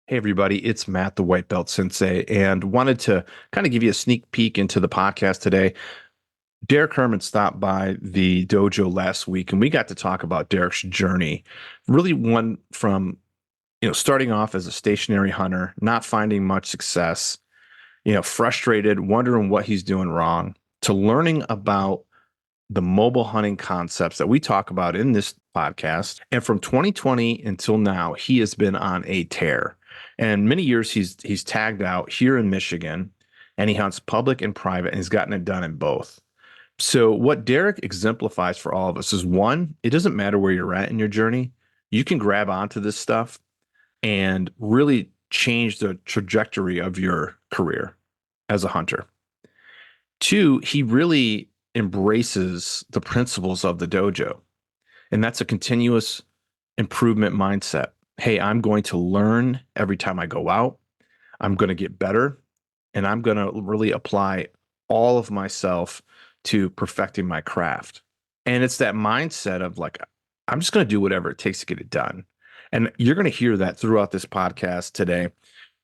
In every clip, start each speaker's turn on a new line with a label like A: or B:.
A: Hey everybody, it's Matt, the White Belt Sensei, and wanted to kind of give you a sneak peek into the podcast today. Derek Herman stopped by the dojo last week, and we got to talk about Derek's journey. Really one from, starting off as a stationary hunter, not finding much success, frustrated, wondering what he's doing wrong, to learning about the mobile hunting concepts that we talk about in this podcast. And from 2020 until now, he has been on a tear. And many years he's tagged out here in Michigan, and he hunts public and private, and he's gotten it done in both. So what Derek exemplifies for all of us is, one, it doesn't matter where you're at in your journey. You can grab onto this stuff and really change the trajectory of your career as a hunter. Two, he really embraces the principles of the dojo. And that's a continuous improvement mindset. Hey, I'm going to learn every time I go out. I'm going to get better. And I'm going to really apply all of myself to perfecting my craft. And it's that mindset of like, I'm just going to do whatever it takes to get it done. And you're going to hear that throughout this podcast today.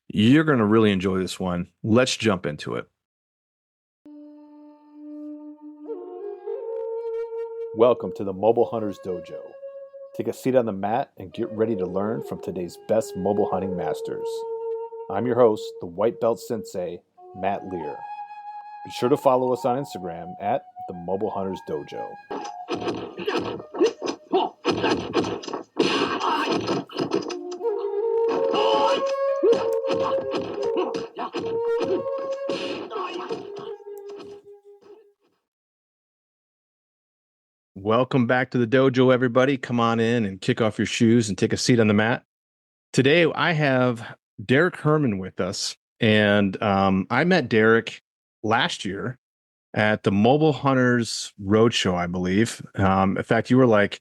A: You're going to really enjoy this one. Let's jump into it. Welcome to the Mobile Hunters Dojo. Take a seat on the mat and get ready to learn from today's best mobile hunting masters. I'm your host, the White Belt Sensei, Matt Lear. Be sure to follow us on Instagram at the Mobile Hunters Dojo. Welcome back to the dojo, everybody. Come on in and kick off your shoes and take a seat on the mat. Today, I have Derek Herman with us, and I met Derek last year at the Mobile Hunters Roadshow, I believe. In fact, you were like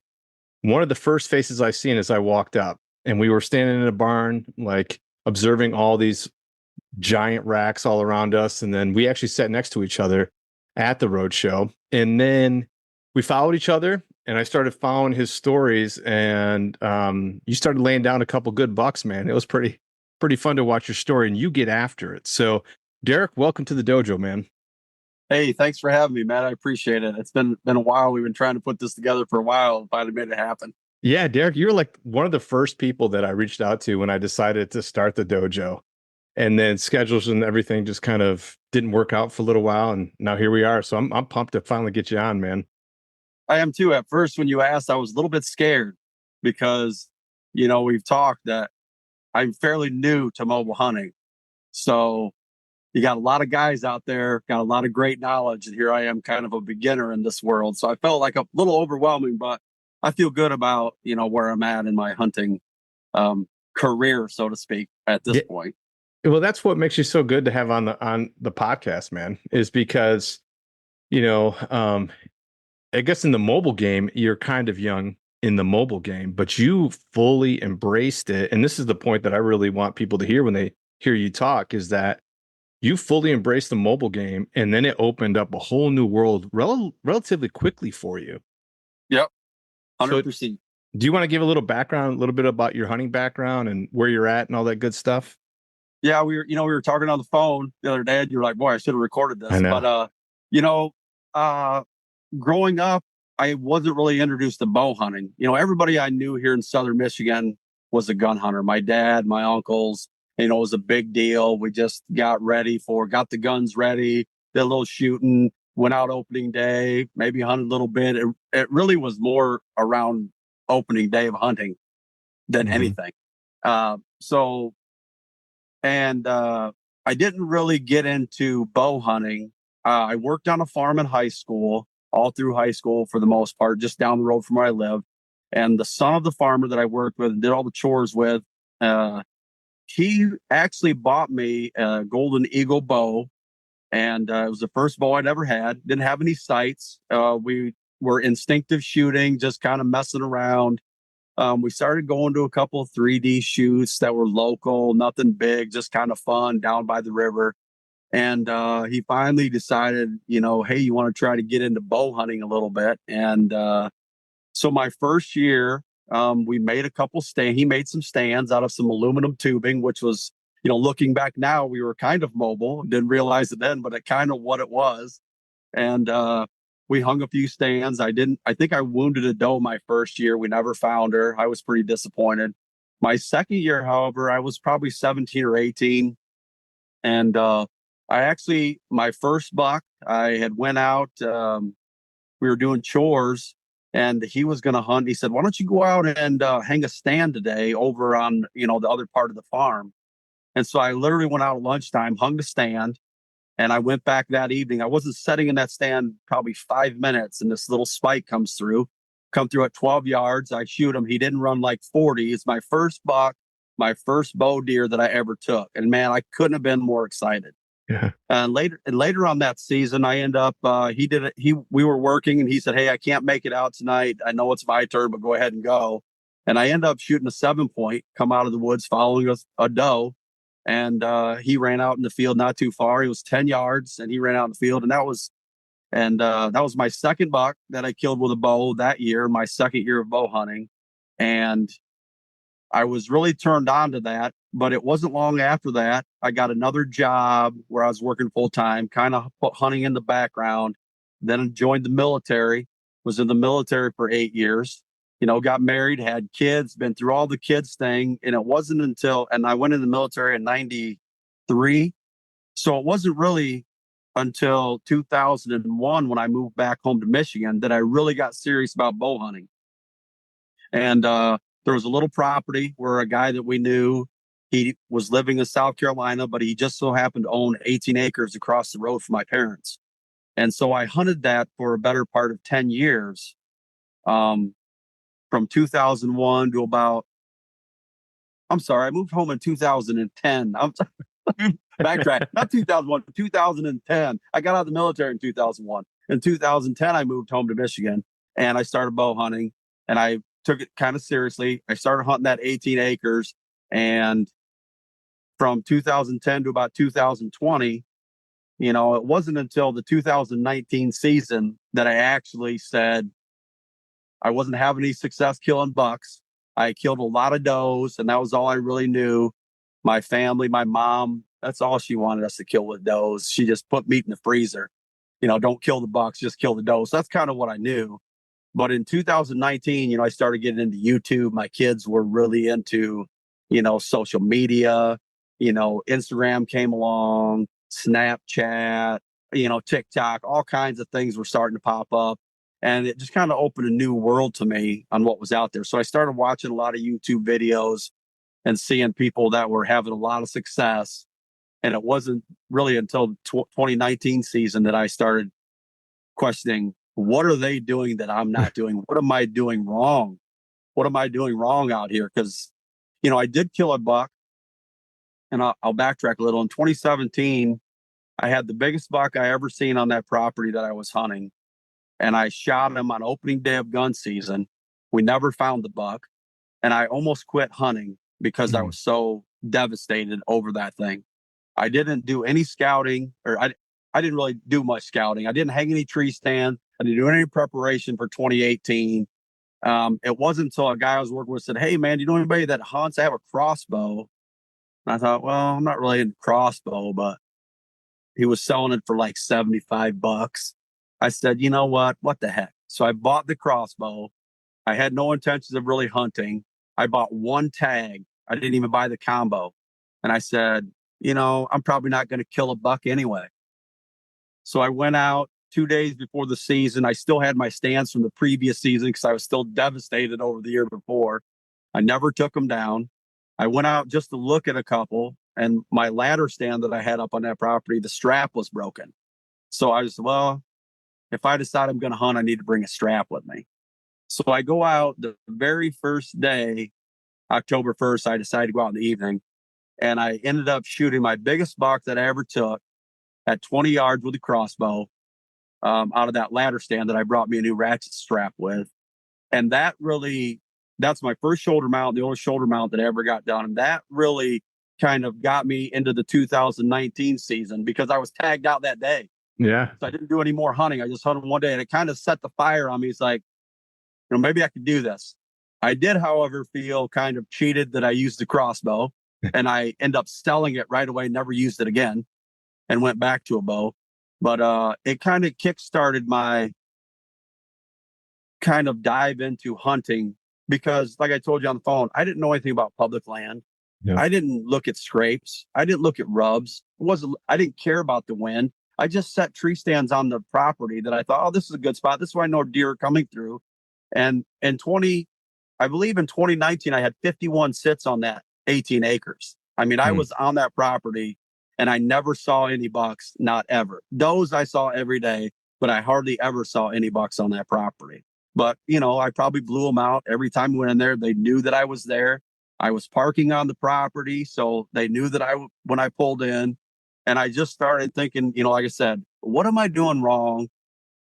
A: one of the first faces I seen as I walked up, and we were standing in a barn, like observing all these giant racks all around us, and then we actually sat next to each other at the roadshow, and then we followed each other, and I started following his stories, and you started laying down a couple good bucks, man. It was pretty fun to watch your story, and you get after it. So, Derek, welcome to the dojo, man.
B: Hey, thanks for having me, Matt. I appreciate it. It's been a while. We've been trying to put this together for a while and finally made it happen.
A: Yeah, Derek, you're like one of the first people that I reached out to when I decided to start the dojo. And then schedules and everything just kind of didn't work out for a little while, and now here we are. So I'm pumped to finally get you on, man.
B: I am too. At first, when you asked, I was a little bit scared because, we've talked that I'm fairly new to mobile hunting. So you got a lot of guys out there, got a lot of great knowledge. And here I am kind of a beginner in this world. So I felt like a little overwhelming, but I feel good about, where I'm at in my hunting career, so to speak, at this point.
A: Well, that's what makes you so good to have on the podcast, man, is because, I guess in the mobile game, you're kind of young in the mobile game, but you fully embraced it. And this is the point that I really want people to hear when they hear you talk, is that you fully embraced the mobile game, and then it opened up a whole new world relatively quickly for you.
B: Yep. 100%.
A: So, do you want to give a little background, a little bit about your hunting background and where you're at and all that good stuff?
B: Yeah, we were talking on the phone the other day, and you're like, boy, I should have recorded this.
A: I know.
B: But growing up, I wasn't really introduced to bow hunting. Everybody I knew here in Southern Michigan was a gun hunter. My dad, my uncles, it was a big deal. We just got the guns ready, did a little shooting, went out opening day, maybe hunted a little bit. It really was more around opening day of hunting than anything. I didn't really get into bow hunting. I worked on a farm in high school, all through high school for the most part, just down the road from where I live. And the son of the farmer that I worked with and did all the chores with, he actually bought me a Golden Eagle bow. And it was the first bow I'd ever had. Didn't have any sights. We were instinctive shooting, just kind of messing around. We started going to a couple of 3D shoots that were local, nothing big, just kind of fun down by the river. And he finally decided, hey, you want to try to get into bow hunting a little bit. And so my first year, We made a couple stand. He made some stands out of some aluminum tubing, which was, looking back now, we were kind of mobile. Didn't realize it then, but it kind of what it was. And we hung a few stands. I think I wounded a doe my first year. We never found her. I was pretty disappointed. My second year, however, I was probably 17 or 18. And my first buck, I had went out, we were doing chores and he was going to hunt. He said, why don't you go out and hang a stand today over on, the other part of the farm? And so I literally went out at lunchtime, hung the stand, and I went back that evening. I wasn't sitting in that stand probably 5 minutes, and this little spike come through at 12 yards. I shoot him. He didn't run like 40. It's my first buck, my first bow deer that I ever took. And man, I couldn't have been more excited.
A: Yeah.
B: And later on that season, I end up, we were working and he said, hey, I can't make it out tonight. I know it's my turn, but go ahead and go. And I end up shooting a 7-point, come out of the woods, following a doe. And he ran out in the field not too far. He was 10 yards and he ran out in the field. And that was my second buck that I killed with a bow that year, my second year of bow hunting. And I was really turned on to that, but it wasn't long after that. I got another job where I was working full time, kind of put hunting in the background. Then I joined the military, was in the military for 8 years, got married, had kids, been through all the kids thing. And it wasn't and I went in the military in 93. So it wasn't really until 2001 when I moved back home to Michigan that I really got serious about bow hunting. And, there was a little property where a guy that we knew, he was living in South Carolina, but he just so happened to own 18 acres across the road from my parents. And so I hunted that for a better part of 10 years, from 2001 to I moved home in 2010. Backtrack, not 2001, 2010. I got out of the military in 2001. In 2010, I moved home to Michigan and I started bow hunting, and I took it kind of seriously. I started hunting that 18 acres. And from 2010 to about 2020, it wasn't until the 2019 season that I actually said I wasn't having any success killing bucks. I killed a lot of does, and that was all I really knew. My family, my mom, that's all she wanted us to kill with does. She just put meat in the freezer. Don't kill the bucks, just kill the does. So that's kind of what I knew. But in 2019, I started getting into YouTube. My kids were really into, social media. Instagram came along, Snapchat, TikTok, all kinds of things were starting to pop up. And it just kind of opened a new world to me on what was out there. So I started watching a lot of YouTube videos and seeing people that were having a lot of success. And it wasn't really until 2019 season that I started questioning, what are they doing that I'm not doing? What am I doing wrong? What am I doing wrong out here? Because, I did kill a buck, and I'll backtrack a little. In 2017, I had the biggest buck I ever seen on that property that I was hunting, and I shot him on opening day of gun season. We never found the buck, and I almost quit hunting because I was so devastated over that thing. I didn't do any scouting, or I didn't really do much scouting. I didn't hang any tree stands. I didn't do any preparation for 2018. It wasn't until a guy I was working with said, hey, man, do you know anybody that hunts? I have a crossbow. And I thought, well, I'm not really into crossbow, but he was selling it for like $75. I said, you know what? What the heck? So I bought the crossbow. I had no intentions of really hunting. I bought one tag. I didn't even buy the combo. And I said, I'm probably not going to kill a buck anyway. So I went out 2 days before the season. I still had my stands from the previous season because I was still devastated over the year before. I never took them down. I went out just to look at a couple, and my ladder stand that I had up on that property, the strap was broken. So I was, well, if I decide I'm going to hunt, I need to bring a strap with me. So I go out the very first day, October 1st, I decided to go out in the evening, and I ended up shooting my biggest buck that I ever took at 20 yards with a crossbow, out of that ladder stand that I brought me a new ratchet strap with. And that's my first shoulder mount, the only shoulder mount that I ever got done. And that really kind of got me into the 2019 season because I was tagged out that day.
A: Yeah.
B: So I didn't do any more hunting. I just hunted one day, and it kind of set the fire on me. It's like, maybe I could do this. I did, however, feel kind of cheated that I used the crossbow, and I end up selling it right away, never used it again, and went back to a bow. But it kind of kick-started my kind of dive into hunting because, like I told you on the phone, I didn't know anything about public land.
A: Yeah.
B: I didn't look at scrapes. I didn't look at rubs. I didn't care about the wind. I just set tree stands on the property that I thought, oh, this is a good spot. This is where I know deer are coming through. And I believe in 2019, I had 51 sits on that 18 acres. I mean, I was on that property and I never saw any bucks, not ever. Those I saw every day, but I hardly ever saw any bucks on that property. But, I probably blew them out every time we went in there. They knew that I was there. I was parking on the property, so they knew that when I pulled in. And I just started thinking, like I said, what am I doing wrong?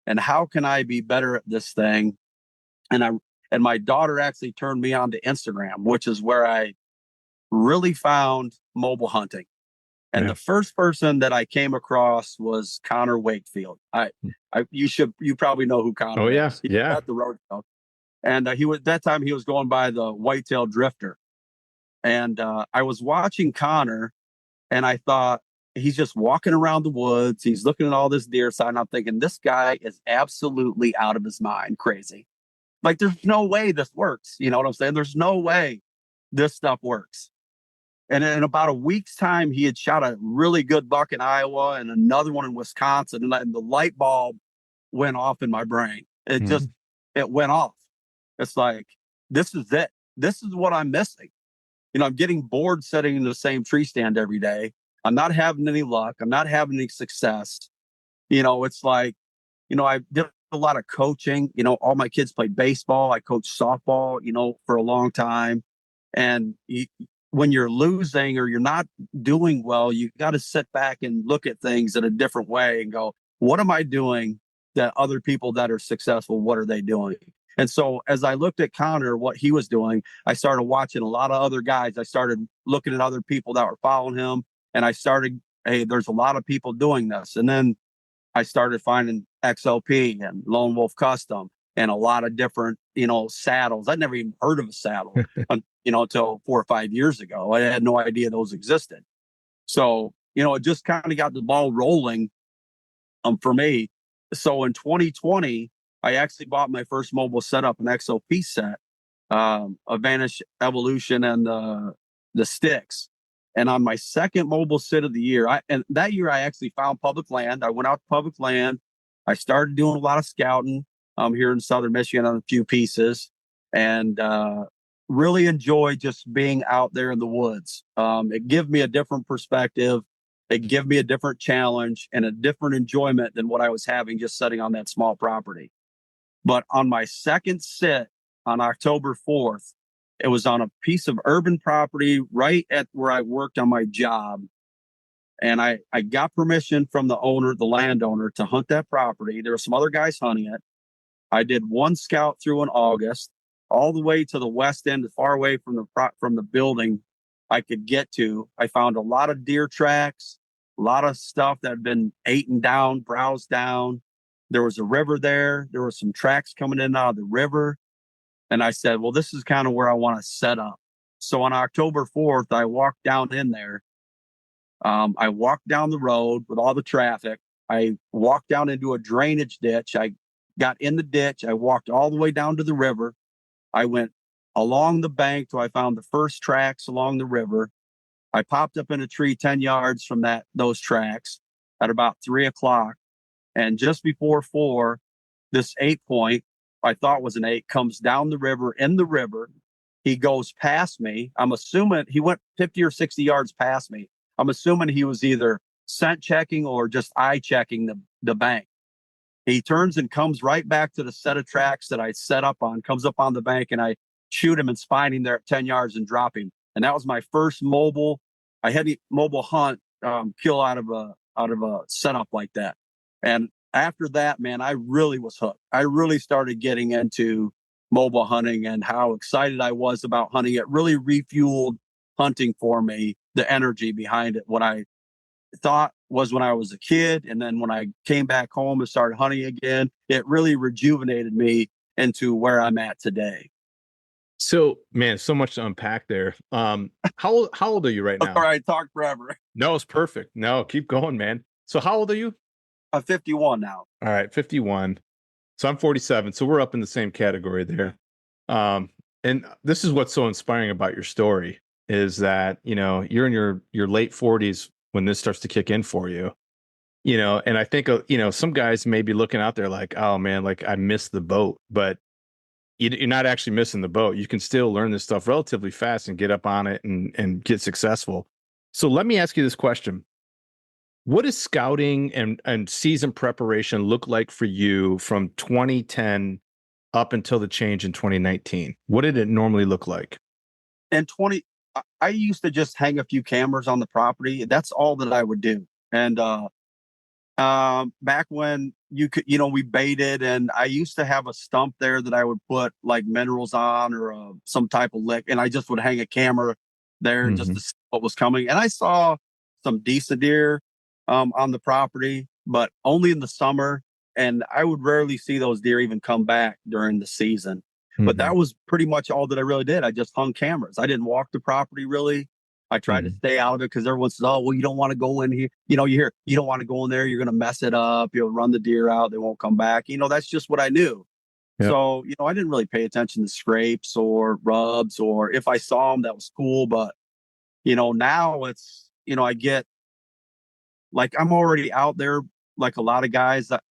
B: And how can I be better at this thing? And my daughter actually turned me on to Instagram, which is where I really found mobile hunting. And the first person that I came across was Connor Wakefield. You probably know who Connor
A: Oh, yeah.
B: is. He's
A: Yeah.
B: at the rodeo. And he was going by the whitetail drifter. And I was watching Connor and I thought, he's just walking around the woods. He's looking at all this deer sign. I'm thinking, this guy is absolutely out of his mind, crazy. Like, there's no way this works. You know what I'm saying? There's no way this stuff works. And in about a week's time, he had shot a really good buck in Iowa and another one in Wisconsin. And the light bulb went off in my brain. It went off. It's like, this is it. This is what I'm missing. I'm getting bored sitting in the same tree stand every day. I'm not having any luck. I'm not having any success. It's like, I did a lot of coaching. All my kids played baseball. I coached softball, for a long time. And when you're losing or you're not doing well, you got to sit back and look at things in a different way and go, what am I doing that other people that are successful, what are they doing? And so as I looked at Connor, what he was doing, I started watching a lot of other guys. I started looking at other people that were following him. And I started, hey, there's a lot of people doing this. And then I started finding XLP and Lone Wolf Custom and a lot of different, saddles. I'd never even heard of a saddle, until 4 or 5 years ago. I had no idea those existed. So, it just kind of got the ball rolling for me. So in 2020, I actually bought my first mobile setup, an XOP set, a Vanish Evolution and the sticks. And on my second mobile sit of the year, that year I actually found public land. I went out to public land. I started doing a lot of scouting here in Southern Michigan on a few pieces, and really enjoy just being out there in the woods. It gave me a different perspective. It gave me a different challenge and a different enjoyment than what I was having just sitting on that small property. But on my second sit on October 4th, it was on a piece of urban property right at where I worked on my job. And I got permission from the landowner, to hunt that property. There were some other guys hunting it. I did one scout through in August, all the way to the west end, as far away from the building I could get to. I found a lot of deer tracks, a lot of stuff that had been eaten down, browsed down. There was a river there. There were some tracks coming in and out of the river. And I said, well, this is kind of where I want to set up. So on October 4th, I walked down in there. I walked down the road with all the traffic. I walked down into a drainage ditch. I got in the ditch. I walked all the way down to the river. I went along the bank till I found the first tracks along the river. I popped up in a tree 10 yards from those tracks at about 3:00. And just before 4, this 8-point, I thought was an 8, comes down the river, in the river. He goes past me. I'm assuming he went 50 or 60 yards past me. I'm assuming he was either scent checking or just eye checking the bank. He turns and comes right back to the set of tracks that I set up on, comes up on the bank, and I shoot him and spine him there at 10 yards and drop him. And that was my first mobile hunt kill out of a setup like that. And after that, man, I really was hooked. I really started getting into mobile hunting and how excited I was about hunting. It really refueled hunting for me, the energy behind it. What I thought was when I was a kid, and then when I came back home and started hunting again, it really rejuvenated me into where I'm at today.
A: So, man, so much to unpack there. How old are you right
B: All
A: now?
B: right, talk forever.
A: No, it's perfect. No, keep going, man. So, how old are you?
B: I'm 51 now.
A: All right, 51. So I'm 47. So we're up in the same category there. Um, and this is what's so inspiring about your story is that, you're in your late 40s when this starts to kick in for you. And I think, some guys may be looking out there like, oh man, like I missed the boat, but you're not actually missing the boat. You can still learn this stuff relatively fast and get up on it and get successful. So let me ask you this question. What does scouting and season preparation look like for you from 2010 up until the change in 2019? What did it normally look like?
B: And 20, I used to just hang a few cameras on the property. That's all that I would do. And back when you could, we baited, and I used to have a stump there that I would put like minerals on or some type of lick, and I just would hang a camera there just to
A: Hmm.
B: see what was coming. And I saw some decent deer on the property, but only in the summer. And I would rarely see those deer even come back during the season. But
A: Hmm.
B: that was pretty much all that I really did. I just hung cameras. I didn't walk the property really. I tried to
A: Hmm.
B: stay out of it because everyone says, "Oh, well, you don't want to go in here. You hear you don't want to go in there. You're going to mess it up. You'll run the deer out. They won't come back." That's just what I knew.
A: Yep.
B: So, I didn't really pay attention to scrapes or rubs, or if I saw them, that was cool. But, now it's, I get like I'm already out there like a lot of guys that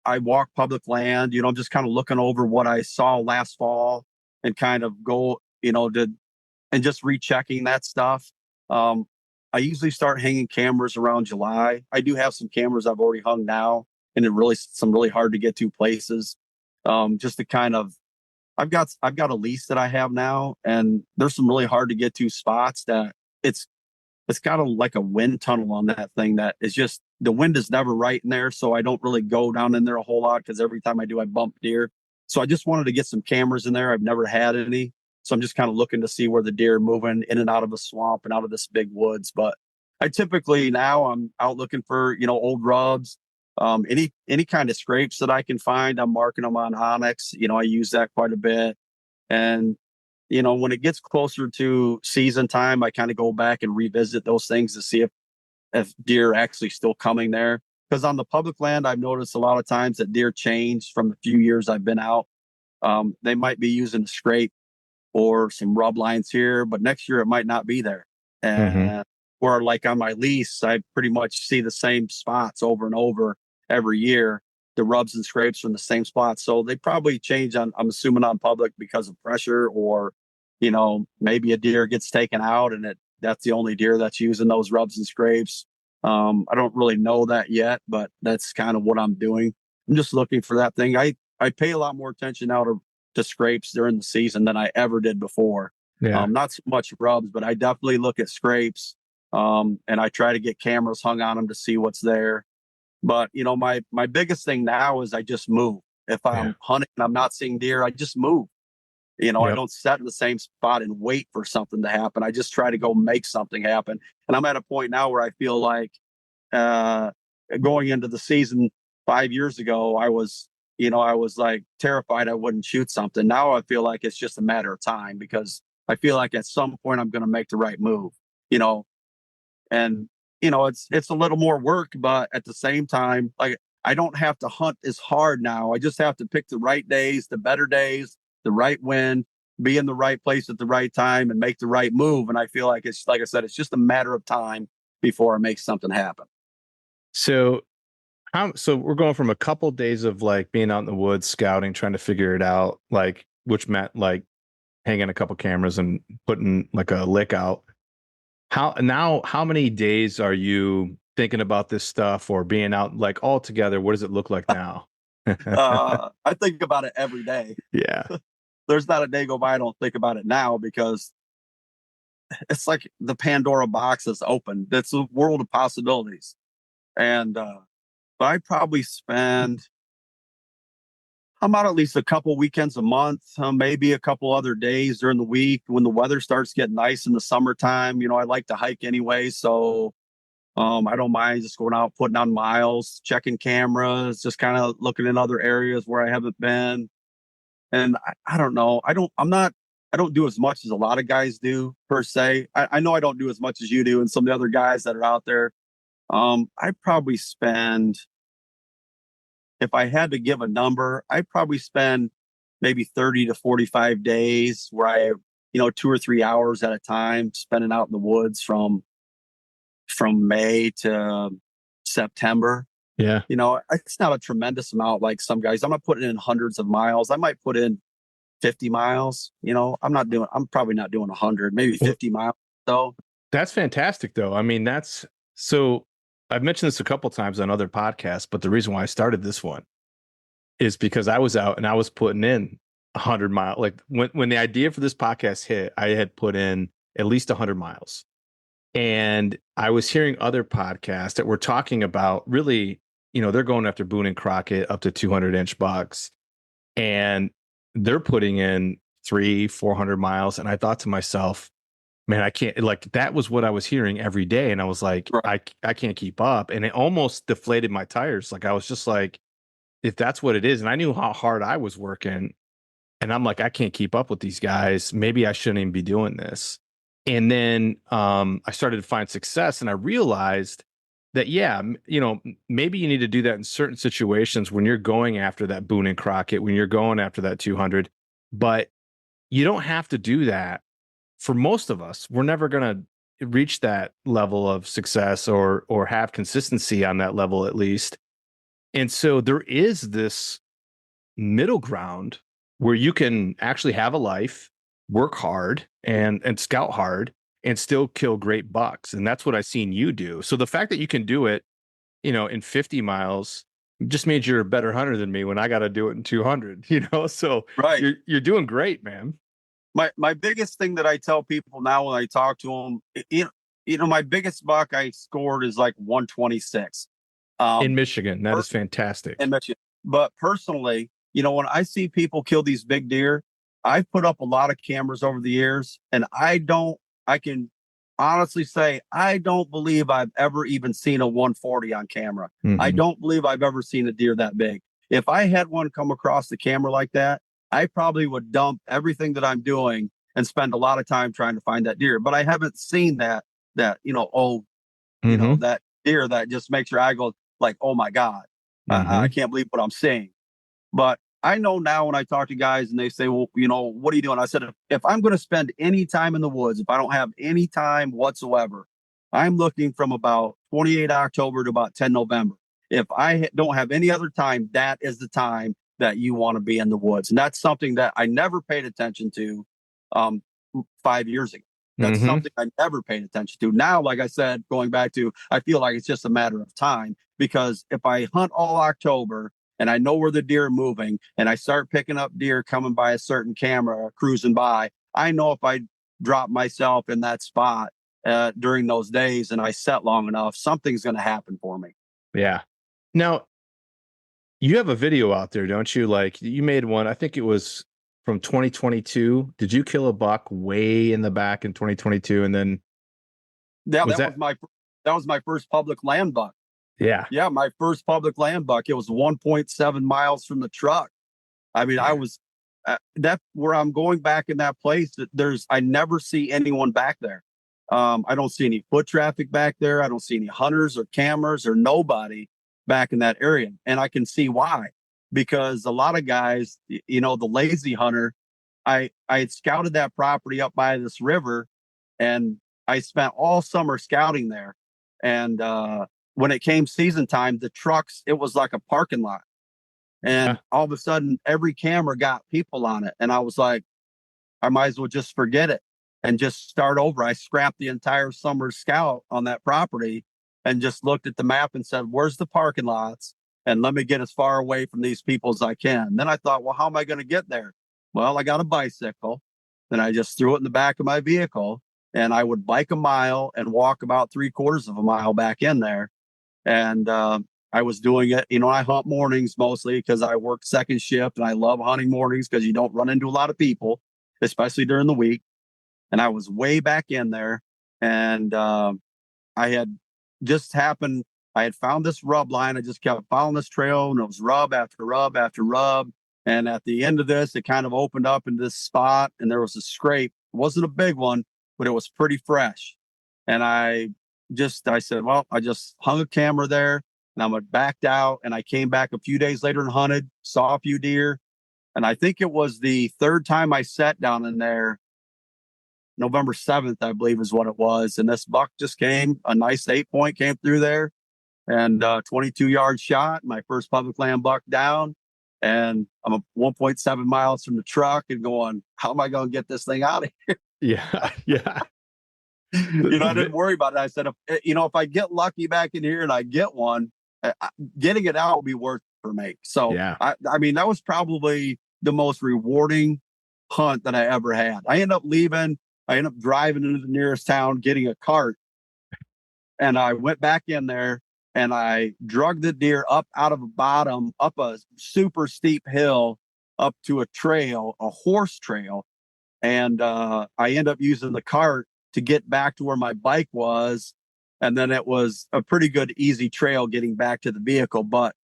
B: I walk public land. I'm just kind of looking over what I saw last fall and kind of go, and just rechecking that stuff. Um, I usually start hanging cameras around July. I do have some cameras I've already hung now, and in some really hard to get to places. Just to kind of, I've got a lease that I have now, and there's some really hard to get to spots that it's it's got like a wind tunnel on that thing that is just the wind is never right in there, so I don't really go down in there a whole lot because every time I do, I bump deer. So I just wanted to get some cameras in there. I've never had any, so I'm just kind of looking to see where the deer are moving in and out of a swamp and out of this big woods. But I typically now I'm out looking for old rubs, any kind of scrapes that I can find. I'm marking them on Onyx. I use that quite a bit, and when it gets closer to season time, I kind of go back and revisit those things to see if deer are actually still coming there. Because on the public land, I've noticed a lot of times that deer change from the few years I've been out. They might be using a scrape or some rub lines here, but next year it might not be there.
A: Hmm.
B: And or like on my lease, I pretty much see the same spots over and over every year. The rubs and scrapes from the same spots. So they probably change on, I'm assuming, on public because of pressure, or, maybe a deer gets taken out and that's the only deer that's using those rubs and scrapes. I don't really know that yet, but that's kind of what I'm doing. I'm just looking for that thing. I pay a lot more attention now to scrapes during the season than I ever did before.
A: Yeah.
B: Not so much rubs, but I definitely look at scrapes. And I try to get cameras hung on them to see what's there. But my biggest thing now is I just move. If
A: Yeah.
B: I'm hunting and I'm not seeing deer, I just move. I
A: Yep.
B: don't set in the same spot and wait for something to happen. I just try to go make something happen. And I'm at a point now where I feel like uh, going into the season 5 years ago, I was like terrified I wouldn't shoot something. Now I feel like it's just a matter of time because I feel like at some point I'm going to make the right move, you know, and it's a little more work, but at the same time, like I don't have to hunt as hard now. I just have to pick the right days, the better days, the right wind, be in the right place at the right time, and make the right move. And I feel like it's like I said, it's just a matter of time before I make something happen.
A: So so we're going from a couple days of like being out in the woods scouting, trying to figure it out, like which meant like hanging a couple cameras and putting like a lick out. How many days are you thinking about this stuff or being out like all together? What does it look like now?
B: I think about it every day.
A: Yeah.
B: There's not a day go by I don't think about it now because it's like the Pandora box is open. It's a world of possibilities. And but I probably spend I'm out at least a couple weekends a month, maybe a couple other days during the week when the weather starts getting nice in the summertime. I like to hike anyway, so I don't mind just going out, putting on miles, checking cameras, just kind of looking in other areas where I haven't been. And I don't know. I'm not. I don't do as much as a lot of guys do per se. I know I don't do as much as you do and some of the other guys that are out there. I probably spend, if I had to give a number, I probably spend maybe 30 to 45 days where I, 2 or 3 hours at a time spending out in the woods from May to September.
A: Yeah.
B: It's not a tremendous amount like some guys. I'm not putting in hundreds of miles. I might put in 50 miles. I'm probably not doing 100, maybe 50 miles. So
A: That's fantastic, though. I mean, so I've mentioned this a couple times on other podcasts, but the reason why I started this one is because I was out and I was putting in 100 miles. Like when the idea for this podcast hit, I had put in at least 100 miles. And I was hearing other podcasts that were talking about really, they're going after Boone and Crockett up to 200-inch bucks, and they're putting in 300-400 miles. And I thought to myself, man, I can't, like, that was what I was hearing every day. And I was like,
B: right.
A: I can't keep up. And it almost deflated my tires. Like, I was just like, if that's what it is, and I knew how hard I was working, and I'm like, I can't keep up with these guys. Maybe I shouldn't even be doing this. And then I started to find success, and I realized that, yeah, maybe you need to do that in certain situations when you're going after that Boone and Crockett, when you're going after that 200, but you don't have to do that. For most of us, we're never going to reach that level of success or have consistency on that level, at least. And so there is this middle ground where you can actually have a life, work hard and scout hard and still kill great bucks. And that's what I've seen you do. So the fact that you can do it, in 50 miles just means you're a better hunter than me when I got to do it in 200, so
B: Right.
A: you're doing great, man.
B: My biggest thing that I tell people now when I talk to them, my biggest buck I scored is like 126.
A: In Michigan. That is fantastic.
B: In Michigan. But personally, when I see people kill these big deer, I've put up a lot of cameras over the years, and I can honestly say, I don't believe I've ever even seen a 140 on camera. I don't believe I've ever seen a deer that big. If I had one come across the camera like that, I probably would dump everything that I'm doing and spend a lot of time trying to find that deer. But I haven't seen that, that deer that just makes your eye go like, oh my God, I can't believe what I'm seeing. But I know now when I talk to guys and they say, well, what are you doing? I said, if I'm going to spend any time in the woods, if I don't have any time whatsoever, I'm looking from about 28 October to about 10 November. If I don't have any other time, that is the time that you want to be in the woods. And that's something that I never paid attention to 5 years ago. That's something I never paid attention to. Now, like I said, going back to, I feel like it's just a matter of time, because if I hunt all October and I know where the deer are moving and I start picking up deer coming by a certain camera or cruising by, I know if I drop myself in that spot during those days and I set long enough, something's going to happen for me.
A: Yeah. Now, you have a video out there, don't you? Like, you made one, I think it was from 2022. Did you kill a buck way in the back in 2022? And then
B: that was my first public land buck.
A: Yeah.
B: Yeah, my first public land buck. It was 1.7 miles from the truck. I mean, I was that's where I'm going back in that place. I never see anyone back there. I don't see any foot traffic back there. I don't see any hunters or cameras or nobody back in that area. And I can see why, because a lot of guys, the lazy hunter, I had scouted that property up by this river, and I spent all summer scouting there. And when it came season time, the trucks, it was like a parking lot. And all of a sudden, every camera got people on it. And I was like, I might as well just forget it and just start over. I scrapped the entire summer scout on that property and just looked at the map and said, where's the parking lots? And let me get as far away from these people as I can. And then I thought, well, how am I going to get there? Well, I got a bicycle. Then I just threw it in the back of my vehicle, and I would bike a mile and walk about 3/4 of a mile back in there. And I was doing it. I hunt mornings mostly because I work second shift, and I love hunting mornings because you don't run into a lot of people, especially during the week. And I was way back in there, and I had I had found this rub line. I just kept following this trail, and it was rub after rub after rub. And at the end of this, it kind of opened up in this spot and there was a scrape. It wasn't a big one, but it was pretty fresh. And I said, well, I just hung a camera there and I backed out and I came back a few days later and hunted, saw a few deer. And I think it was the third time I sat down in there, November 7th, I believe is what it was. And this buck just came, a nice 8-point came through there and 22-yard shot, my first public land buck down. And I'm a 1.7 miles from the truck and going, how am I going to get this thing out of here?
A: Yeah. Yeah.
B: I didn't worry about it. I said, if I get lucky back in here and I get one, getting it out will be worth it for me. So,
A: Yeah.
B: I mean, that was probably the most rewarding hunt that I ever had. I ended up driving into the nearest town, getting a cart. And I went back in there and I drug the deer up out of a bottom, up a super steep hill, up to a trail, a horse trail. And I ended up using the cart to get back to where my bike was. And then it was a pretty good, easy trail getting back to the vehicle. But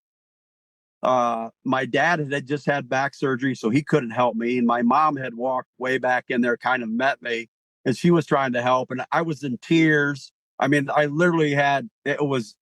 B: my dad had just had back surgery, so he couldn't help me. And my mom had walked way back in there, kind of met me, and she was trying to help. And I was in tears. I mean, I literally it was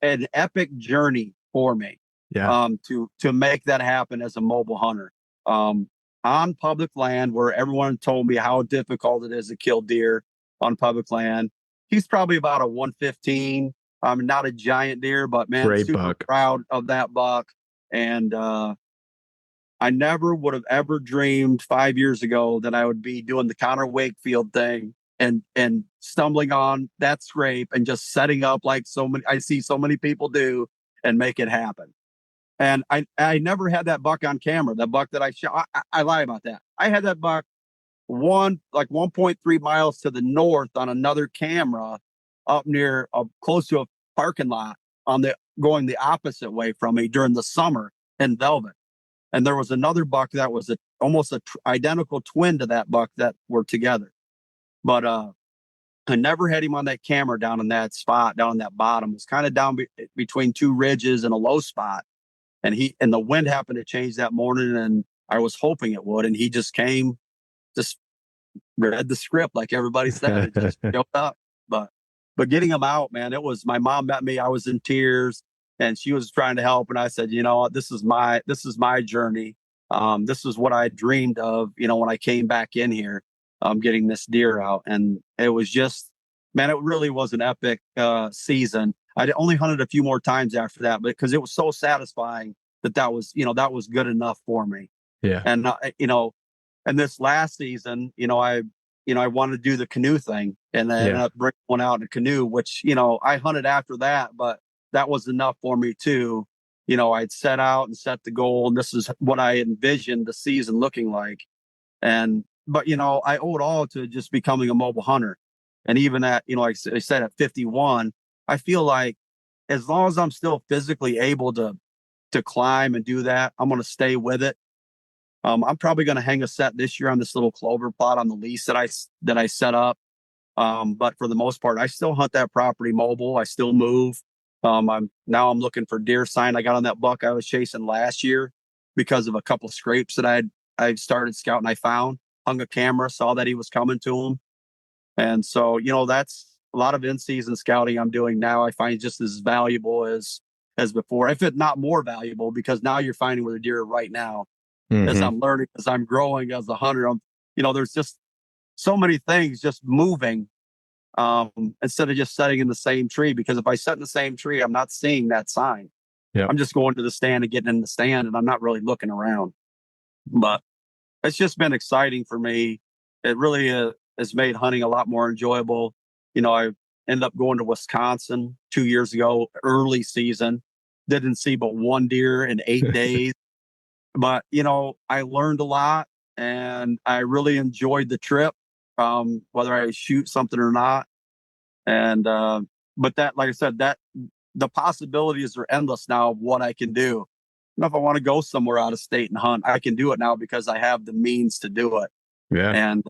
B: an epic journey for me.
A: Yeah.
B: To make that happen as a mobile hunter. On public land where everyone told me how difficult it is to kill deer on public land. He's probably about a 115. Not a giant deer, but man,
A: Great
B: super
A: buck.
B: proud of that buck. And I never would have ever dreamed 5 years ago that I would be doing the Connor Wakefield thing and stumbling on that scrape and just setting up like I see so many people do and make it happen. And I never had that buck on camera. The buck that I shot, I lie about that. I had that buck 1.3 miles to the north on another camera up near close to a parking lot going the opposite way from me during the summer in Velvet. And there was another buck that was almost identical twin to that buck that were together. But I never had him on that camera down in that spot, down in that bottom. It was kind of down between two ridges and a low spot. And the wind happened to change that morning, and I was hoping it would. And he just came, just read the script like everybody said. It just showed up. But getting him out, man, my mom met me. I was in tears, and she was trying to help. And I said, this is my journey. This is what I dreamed of, when I came back in here, getting this deer out. And it was just, man, it really was an epic season. I only hunted a few more times after that, because it was so satisfying that was good enough for me.
A: Yeah.
B: And and this last season, I wanted to do the canoe thing, and I ended up bringing one out in a canoe, which I hunted after that, but that was enough for me too. I'd set out and set the goal, and this is what I envisioned the season looking like. But I owe it all to just becoming a mobile hunter. And even at, like I said, at 51, I feel like as long as I'm still physically able to climb and do that, I'm going to stay with it. I'm probably going to hang a set this year on this little clover plot on the lease that I set up. But for the most part, I still hunt that property mobile. I still move. I'm looking for deer sign. I got on that buck I was chasing last year because of a couple of scrapes that I started scouting. I found, hung a camera, saw that he was coming to him. And so, that's a lot of in-season scouting I'm doing now. I find just as valuable as before, if it not more valuable, because now you're finding where the deer are right now. Mm-hmm. As I'm learning, as I'm growing as a hunter, there's just so many things just moving instead of just setting in the same tree. Because if I set in the same tree, I'm not seeing that sign. Yep. I'm just going to the stand and getting in the stand, and I'm not really looking around. But it's just been exciting for me. It really has made hunting a lot more enjoyable. I ended up going to Wisconsin 2 years ago, early season. Didn't see but one deer in 8 days. But, I learned a lot, and I really enjoyed the trip, whether I shoot something or not. And, but that, like I said, that the possibilities are endless now of what I can do. If I want to go somewhere out of state and hunt, I can do it now because I have the means to do it. Yeah. And,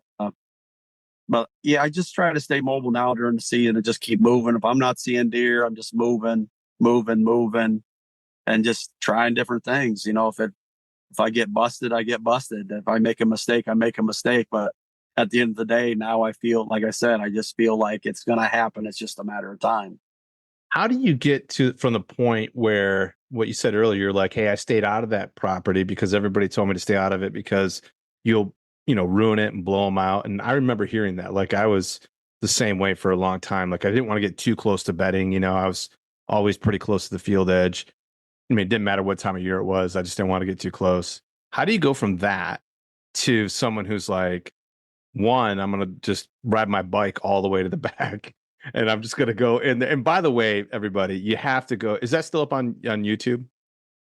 B: but yeah, I just try to stay mobile now during the season and just keep moving. If I'm not seeing deer, I'm just moving, and just trying different things. If If I get busted, I get busted. If I make a mistake, I make a mistake. But at the end of the day, now I feel, like I said, I just feel like it's going to happen. It's just a matter of time.
A: How do you get to from the point where what you said earlier, you're like, hey, I stayed out of that property because everybody told me to stay out of it because you'll, ruin it and blow them out. And I remember hearing that. Like I was the same way for a long time. Like I didn't want to get too close to bedding. I was always pretty close to the field edge. I mean, it didn't matter what time of year it was. I just didn't want to get too close. How do you go from that to someone who's like, one, I'm going to just ride my bike all the way to the back and I'm just going to go in there. And by the way, everybody, you have to go. Is that still up on YouTube?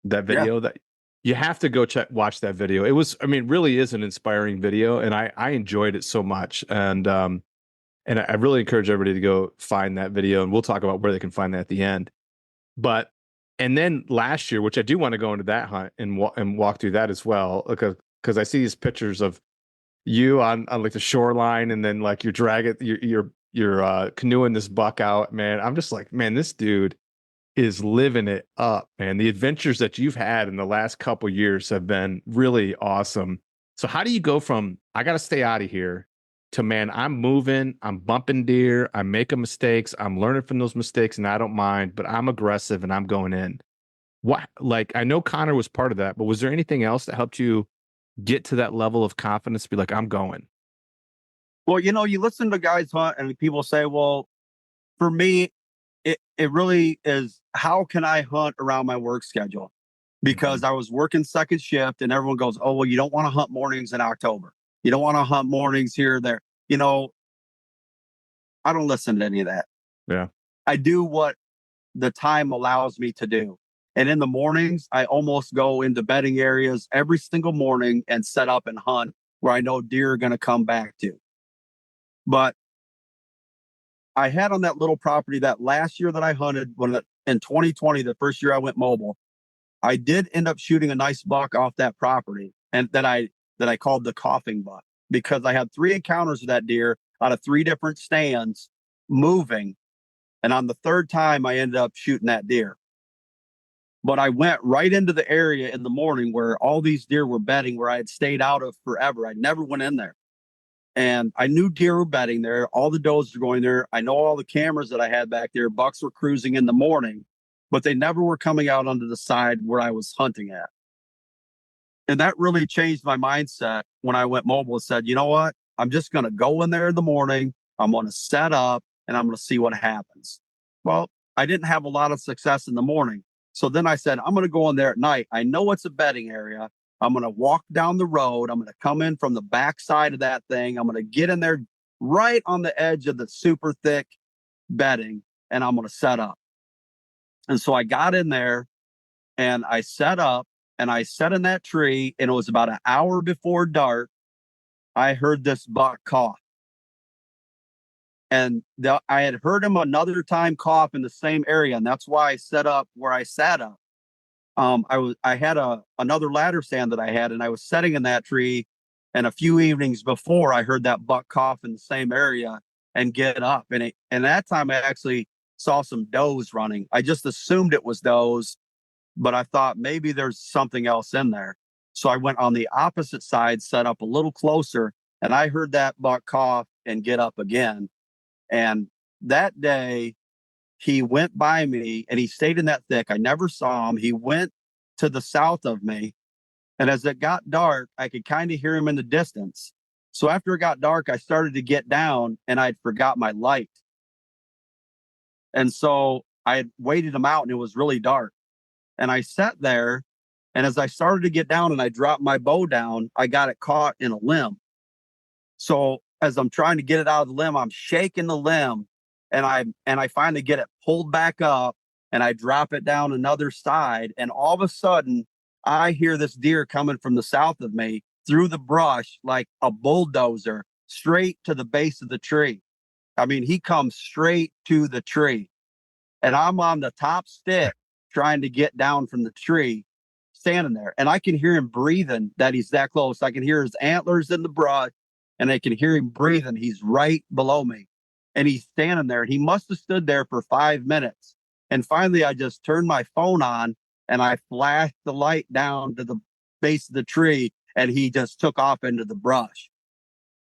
A: That video that you have to go watch that video. It was, I mean, really is an inspiring video. And I enjoyed it so much. And I really encourage everybody to go find that video and we'll talk about where they can find that at the end. But, and then last year, which I do want to go into that hunt and walk through that as well. Because I see these pictures of you on like the shoreline and then like you're dragging, you're canoeing this buck out, man. I'm just like, man, this dude is living it up, man. The adventures that you've had in the last couple years have been really awesome. So how do you go from, I got to stay out of here to, man, I'm moving, I'm bumping deer, I'm making mistakes, I'm learning from those mistakes and I don't mind, but I'm aggressive and I'm going in. What, like, I know Connor was part of that, but was there anything else that helped you get to that level of confidence to be like, I'm going?
B: Well, you listen to guys hunt and people say, well, for me, it really is, how can I hunt around my work schedule? Because I was working second shift and everyone goes, oh, well, you don't want to hunt mornings in October. You don't want to hunt mornings here or there. I don't listen to any of that.
A: Yeah.
B: I do what the time allows me to do. And in the mornings, I almost go into bedding areas every single morning and set up and hunt where I know deer are going to come back to. But I had on that little property that last year that I hunted in 2020, the first year I went mobile, I did end up shooting a nice buck off that property, and that I called the coughing buck, because I had 3 encounters with that deer out of 3 different stands moving. And on the third time, I ended up shooting that deer. But I went right into the area in the morning where all these deer were bedding, where I had stayed out of forever. I never went in there. And I knew deer were bedding there. All the does were going there. I know all the cameras that I had back there. Bucks were cruising in the morning, but they never were coming out onto the side where I was hunting at. And that really changed my mindset when I went mobile and said, you know what? I'm just going to go in there in the morning. I'm going to set up and I'm going to see what happens. Well, I didn't have a lot of success in the morning. So then I said, I'm going to go in there at night. I know it's a bedding area. I'm going to walk down the road. I'm going to come in from the back side of that thing. I'm going to get in there right on the edge of the super thick bedding, and I'm going to set up. And so I got in there and I set up and I sat in that tree, and it was about an hour before dark. I heard this buck cough. And I had heard him another time cough in the same area. And that's why I set up where I sat up. I had another ladder stand that I had, and I was sitting in that tree. And a few evenings before, I heard that buck cough in the same area and get up. And that time I actually saw some does running. I just assumed it was does, but I thought maybe there's something else in there. So I went on the opposite side, set up a little closer, and I heard that buck cough and get up again. And that day, he went by me and he stayed in that thick. I never saw him. He went to the south of me. And as it got dark, I could kind of hear him in the distance. So after it got dark, I started to get down and I'd forgot my light. And so I had waited him out and it was really dark. And I sat there. And as I started to get down and I dropped my bow down, I got it caught in a limb. So as I'm trying to get it out of the limb, I'm shaking the limb. And I finally get it pulled back up and I drop it down another side. And all of a sudden, I hear this deer coming from the south of me through the brush like a bulldozer straight to the base of the tree. I mean, he comes straight to the tree. And I'm on the top stick trying to get down from the tree, standing there. And I can hear him breathing that he's that close. I can hear his antlers in the brush and I can hear him breathing. He's right below me. And he's standing there, and he must have stood there for 5 minutes. And finally, I just turned my phone on and I flashed the light down to base of the tree, and he just took off into the brush.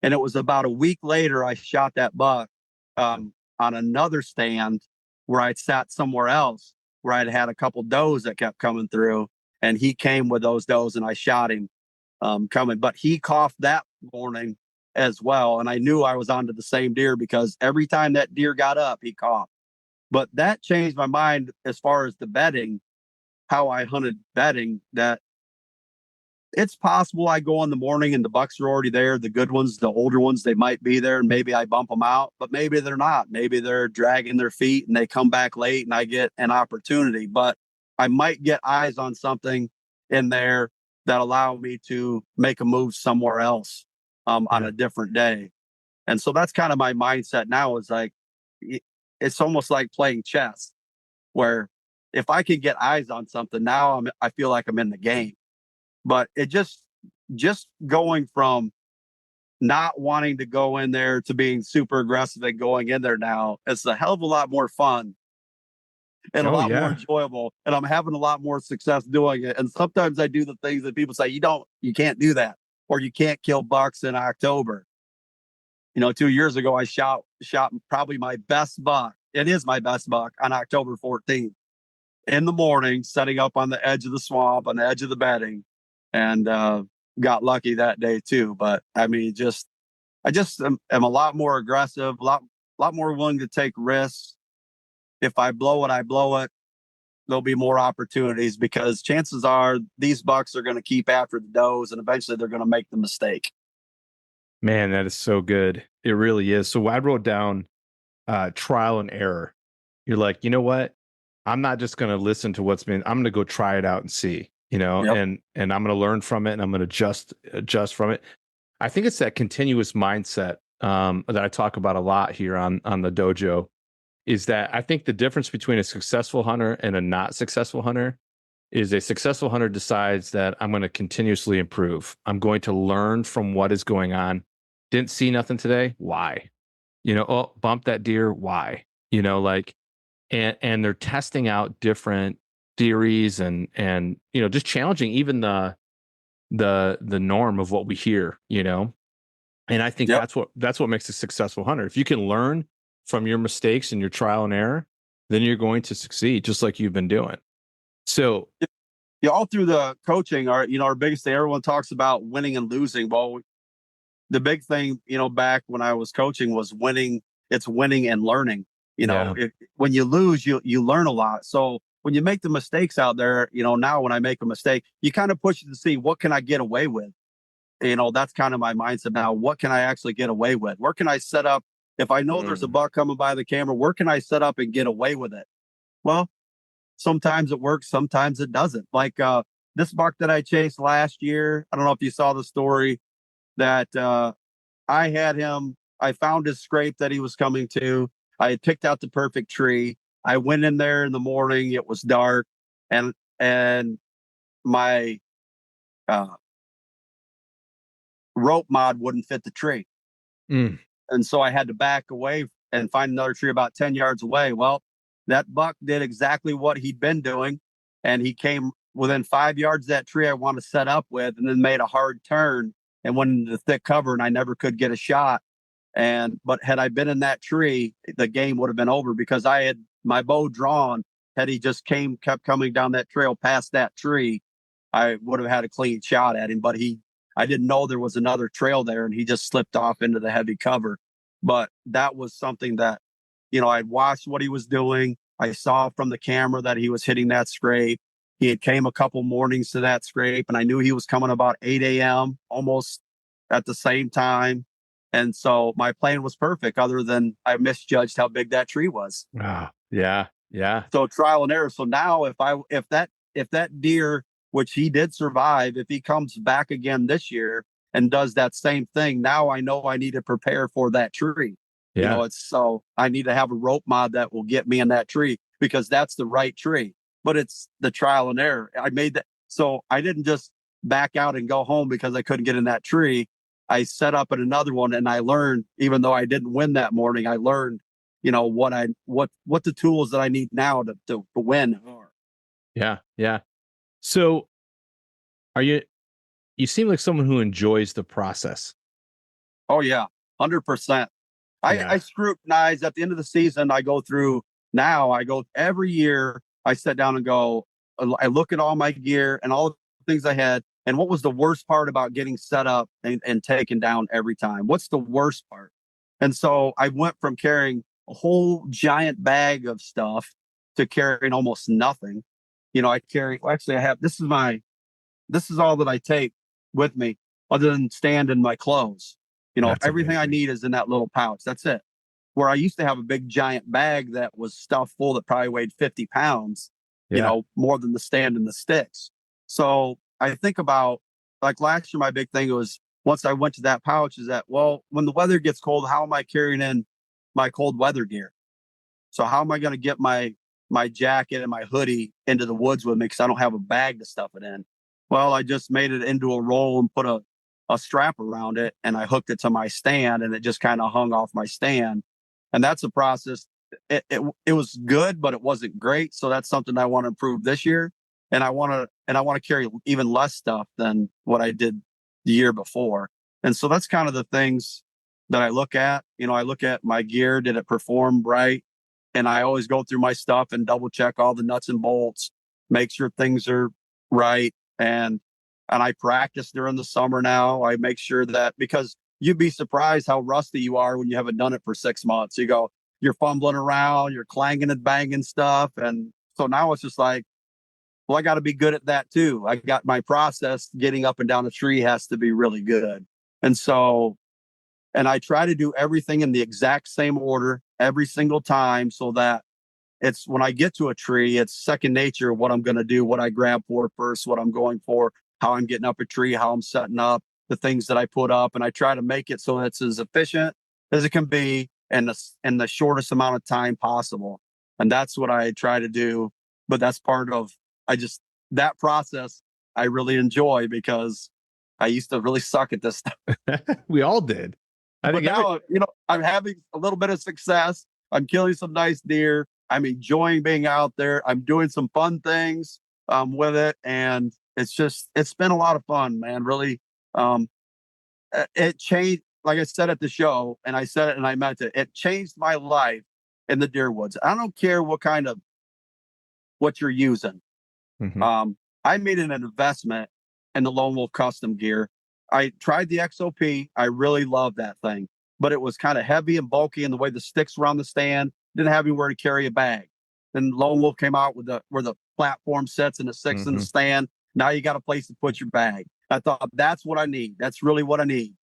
B: And it was about a week later, I shot that buck on another stand where I'd sat somewhere else, where I'd had a couple does that kept coming through, and he came with those does, and I shot him coming. But he coughed that morning as well, and I knew I was onto the same deer because every time that deer got up, he coughed. But that changed my mind as far as the bedding, how I hunted bedding, that it's possible I go in the morning and the bucks are already there. The good ones, the older ones, they might be there, and maybe I bump them out, but maybe they're not. Maybe they're dragging their feet and they come back late and I get an opportunity. But I might get eyes on something in there that allow me to make a move somewhere else on a different day. And so that's kind of my mindset now, is like, it's almost like playing chess, where if I can get eyes on something now, I feel like I'm in the game. But it just going from not wanting to go in there to being super aggressive and going in there now, it's a hell of a lot more fun and a
A: Oh
B: lot more
A: yeah.
B: enjoyable. And I'm having a lot more success doing it. And sometimes I do the things that people say, you can't do that, or you can't kill bucks in October. 2 years ago, I shot probably my best buck. It is my best buck on October 14th in the morning, setting up on the edge of the swamp, on the edge of the bedding, and got lucky that day too. But I mean, I just am a lot more aggressive, a lot more willing to take risks. If I blow it, I blow it. There'll be more opportunities, because chances are these bucks are going to keep after the does, and eventually they're going to make the mistake.
A: Man, that is so good. It really is. So I wrote down trial and error. You're like, you know what? I'm not just going to listen to I'm going to go try it out and see,
B: Yep.
A: and I'm going to learn from it, and I'm going to adjust from it. I think it's that continuous mindset that I talk about a lot here on the dojo, is that I think the difference between a successful hunter and a not successful hunter is a successful hunter decides that I'm going to continuously improve. I'm going to learn from what is going on. Didn't see nothing today. Why? Oh, bump that deer. Why? Like, and they're testing out different theories and just challenging even the norm of what we hear. And I think
B: Yep.
A: that's what makes a successful hunter. If you can learn from your mistakes and your trial and error, then you're going to succeed, just like you've been doing. So
B: Yeah, all through the coaching, our biggest thing, everyone talks about winning and losing. Well, the big thing, back when I was coaching, was winning. It's winning and learning.
A: yeah,
B: When you lose, you learn a lot. So when you make the mistakes out there, now when I make a mistake, you kind of push it to see, what can I get away with? That's kind of my mindset now. What can I actually get away with? Where can I set up? If I know there's a buck coming by the camera, where can I set up and get away with it? Well, sometimes it works, sometimes it doesn't. Like this buck that I chased last year, I don't know if you saw the story, that I had him. I found his scrape that he was coming to. I had picked out the perfect tree. I went in there in the morning. It was dark, and my rope mod wouldn't fit the tree,
A: Mm.
B: and so I had to back away and find another tree about 10 yards away. Well, that buck did exactly what he'd been doing, and he came within 5 yards of that tree I want to set up with, and then made a hard turn and went into the thick cover, and I never could get a shot. But had I been in that tree, the game would have been over, because I had my bow drawn. Had he just kept coming down that trail past that tree, I would have had a clean shot at him. But I didn't know there was another trail there, and he just slipped off into the heavy cover. But that was something that, I'd watched what he was doing. I saw from the camera that he was hitting that scrape. He had came a couple mornings to that scrape, and I knew he was coming about 8 a.m. almost at the same time. And so my plan was perfect, other than I misjudged how big that tree was.
A: Yeah, yeah.
B: So trial and error. So now if that deer, which he did survive, if he comes back again this year and does that same thing, now I know I need to prepare for that tree.
A: Yeah.
B: So I need to have a rope mod that will get me in that tree, because that's the right tree. But it's the trial and error. I made that. So I didn't just back out and go home because I couldn't get in that tree. I set up at another one, and I learned, even though I didn't win that morning, I learned, what the tools that I need now to win are.
A: Yeah. Yeah. So are you You seem like someone who enjoys the process.
B: Oh yeah, 100%. I
A: Yeah.
B: scrutinize at the end of the season. I go through now. I go every year. I sit down and go. I look at all my gear and all the things I had, and what was the worst part about getting set up and taken down every time. What's the worst part? And so I went from carrying a whole giant bag of stuff to carrying almost nothing. I carry. Well, actually, I have. This is all that I take with me, other than stand and my clothes.
A: That's
B: Everything I
A: amazing.
B: need is in that little pouch. That's it. Where I used to have a big giant bag that was stuffed full that probably weighed 50 pounds,
A: Yeah.
B: more than the stand and the sticks. So I think about, like last year, my big thing was once I went to that pouch is that, well, when the weather gets cold, how am I carrying in my cold weather gear? So how am I going to get my jacket and my hoodie into the woods with me because I don't have a bag to stuff it in? Well, I just made it into a roll and put a strap around it, and I hooked it to my stand, and it just kind of hung off my stand. And that's a process. It was good, but it wasn't great. So that's something I want to improve this year. And I want to carry even less stuff than what I did the year before. And so that's kind of the things that I look at. I look at my gear. Did it perform right? And I always go through my stuff and double check all the nuts and bolts, make sure things are right. And I practice during the summer now. I make sure that, because you'd be surprised how rusty you are when you haven't done it for 6 months. You're fumbling around, you're clanging and banging stuff. And so now it's just like, well, I got to be good at that too. I got my process getting up and down a tree has to be really good. And so, and I try to do everything in the exact same order every single time so that it's when I get to a tree, it's second nature what I'm going to do, what I grab for first, what I'm going for, how I'm getting up a tree, how I'm setting up, the things that I put up. And I try to make it so it's as efficient as it can be in the shortest amount of time possible. And that's what I try to do. But that's part of, that process I really enjoy because I used to really suck at this stuff.
A: We all did. I
B: But
A: think every
B: now, I'm having a little bit of success. I'm killing some nice deer. I'm enjoying being out there. I'm doing some fun things with it. And it's been a lot of fun, man. Really. Um, it changed, like I said at the show, and I said it and I meant it. It changed my life in the deer woods. I don't care what you're using.
A: Mhm.
B: I made an investment in the Lone Wolf custom gear. I tried the XOP. I really loved that thing, but it was kind of heavy and bulky, and the way the sticks were on the stand didn't have anywhere to carry a bag. Then Lone Wolf came out with where the platform sits and the six in the
A: Mhm.
B: stand. Now you got a place to put your bag. I thought that's what I need. That's really what I need.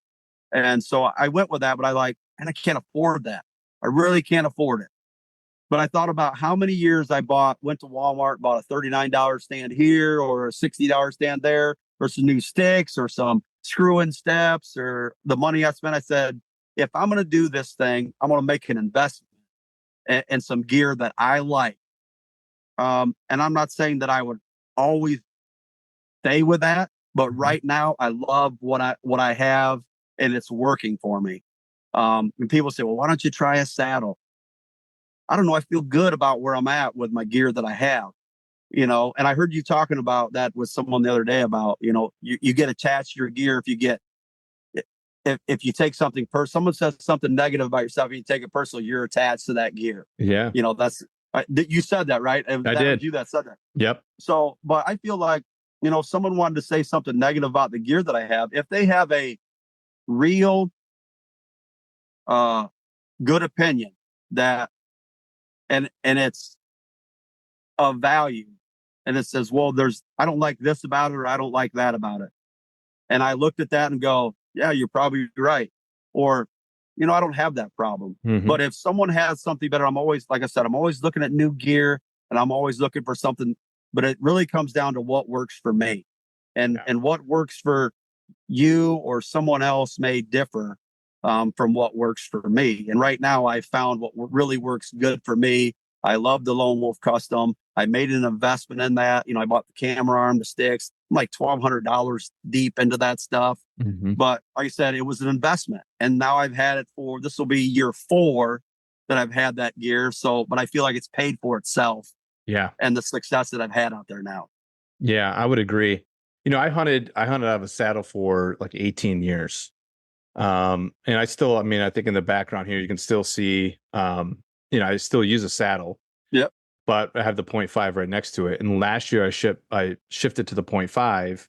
B: And so I went with that, but and I can't afford that. I really can't afford it. But I thought about how many years went to Walmart, bought a $39 stand here or a $60 stand there, or some new sticks or some screw-in steps or the money I spent. I said, if I'm going to do this thing, I'm going to make an investment in some gear that I like. And I'm not saying that I would always stay with that, but
A: Mhm.
B: right now I love what I have and it's working for me. And people say, well, why don't you try a saddle? I don't know. I feel good about where I'm at with my gear that I have, and I heard you talking about that with someone the other day about, you get attached to your gear if you take something someone says something negative about yourself and you take it personal, you're attached to that gear.
A: Yeah,
B: You said that, right? And
A: I
B: that was
A: did.
B: you that said that.
A: Yep.
B: So, but I feel like, if someone wanted to say something negative about the gear that I have, if they have a real, uh, good opinion that, and it's of value, and it says, well, I don't like this about it, or I don't like that about it. And I looked at that and go, yeah, you're probably right. Or, I don't have that problem.
A: Mhm.
B: But if someone has something better, I'm always, like I said, I'm always looking at new gear and I'm always looking for something, but it really comes down to what works for me, and,
A: Yeah.
B: and what works for you or someone else may differ from what works for me. And right now, I found what really works good for me. I love the Lone Wolf Custom. I made an investment in that. I bought the camera arm, the sticks. I'm like $1,200 deep into that stuff.
A: Mhm.
B: But like I said, it was an investment. And now I've had it this will be year 4 that I've had that gear. So, but I feel like it's paid for itself
A: Yeah.
B: and the success that I've had out there now.
A: Yeah, I would agree. I hunted out of a saddle for like 18 years. And I mean, I think in the background here, you can still see, I still use a saddle,
B: Yep.
A: but I have the point 0.5 right next to it. And last year I shifted to the point 0.5,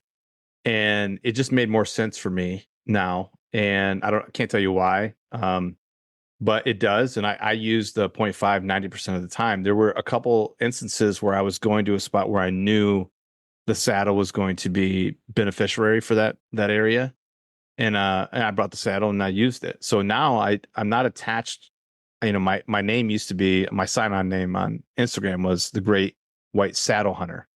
A: and it just made more sense for me now. And can't tell you why. But it does. And I use the point 0.5 90% of the time. There were a couple instances where I was going to a spot where I knew the saddle was going to be beneficiary for that area. And I brought the saddle and I used it. So now I'm not attached. My name used to be, my sign-on name on Instagram was the Great White Saddle Hunter,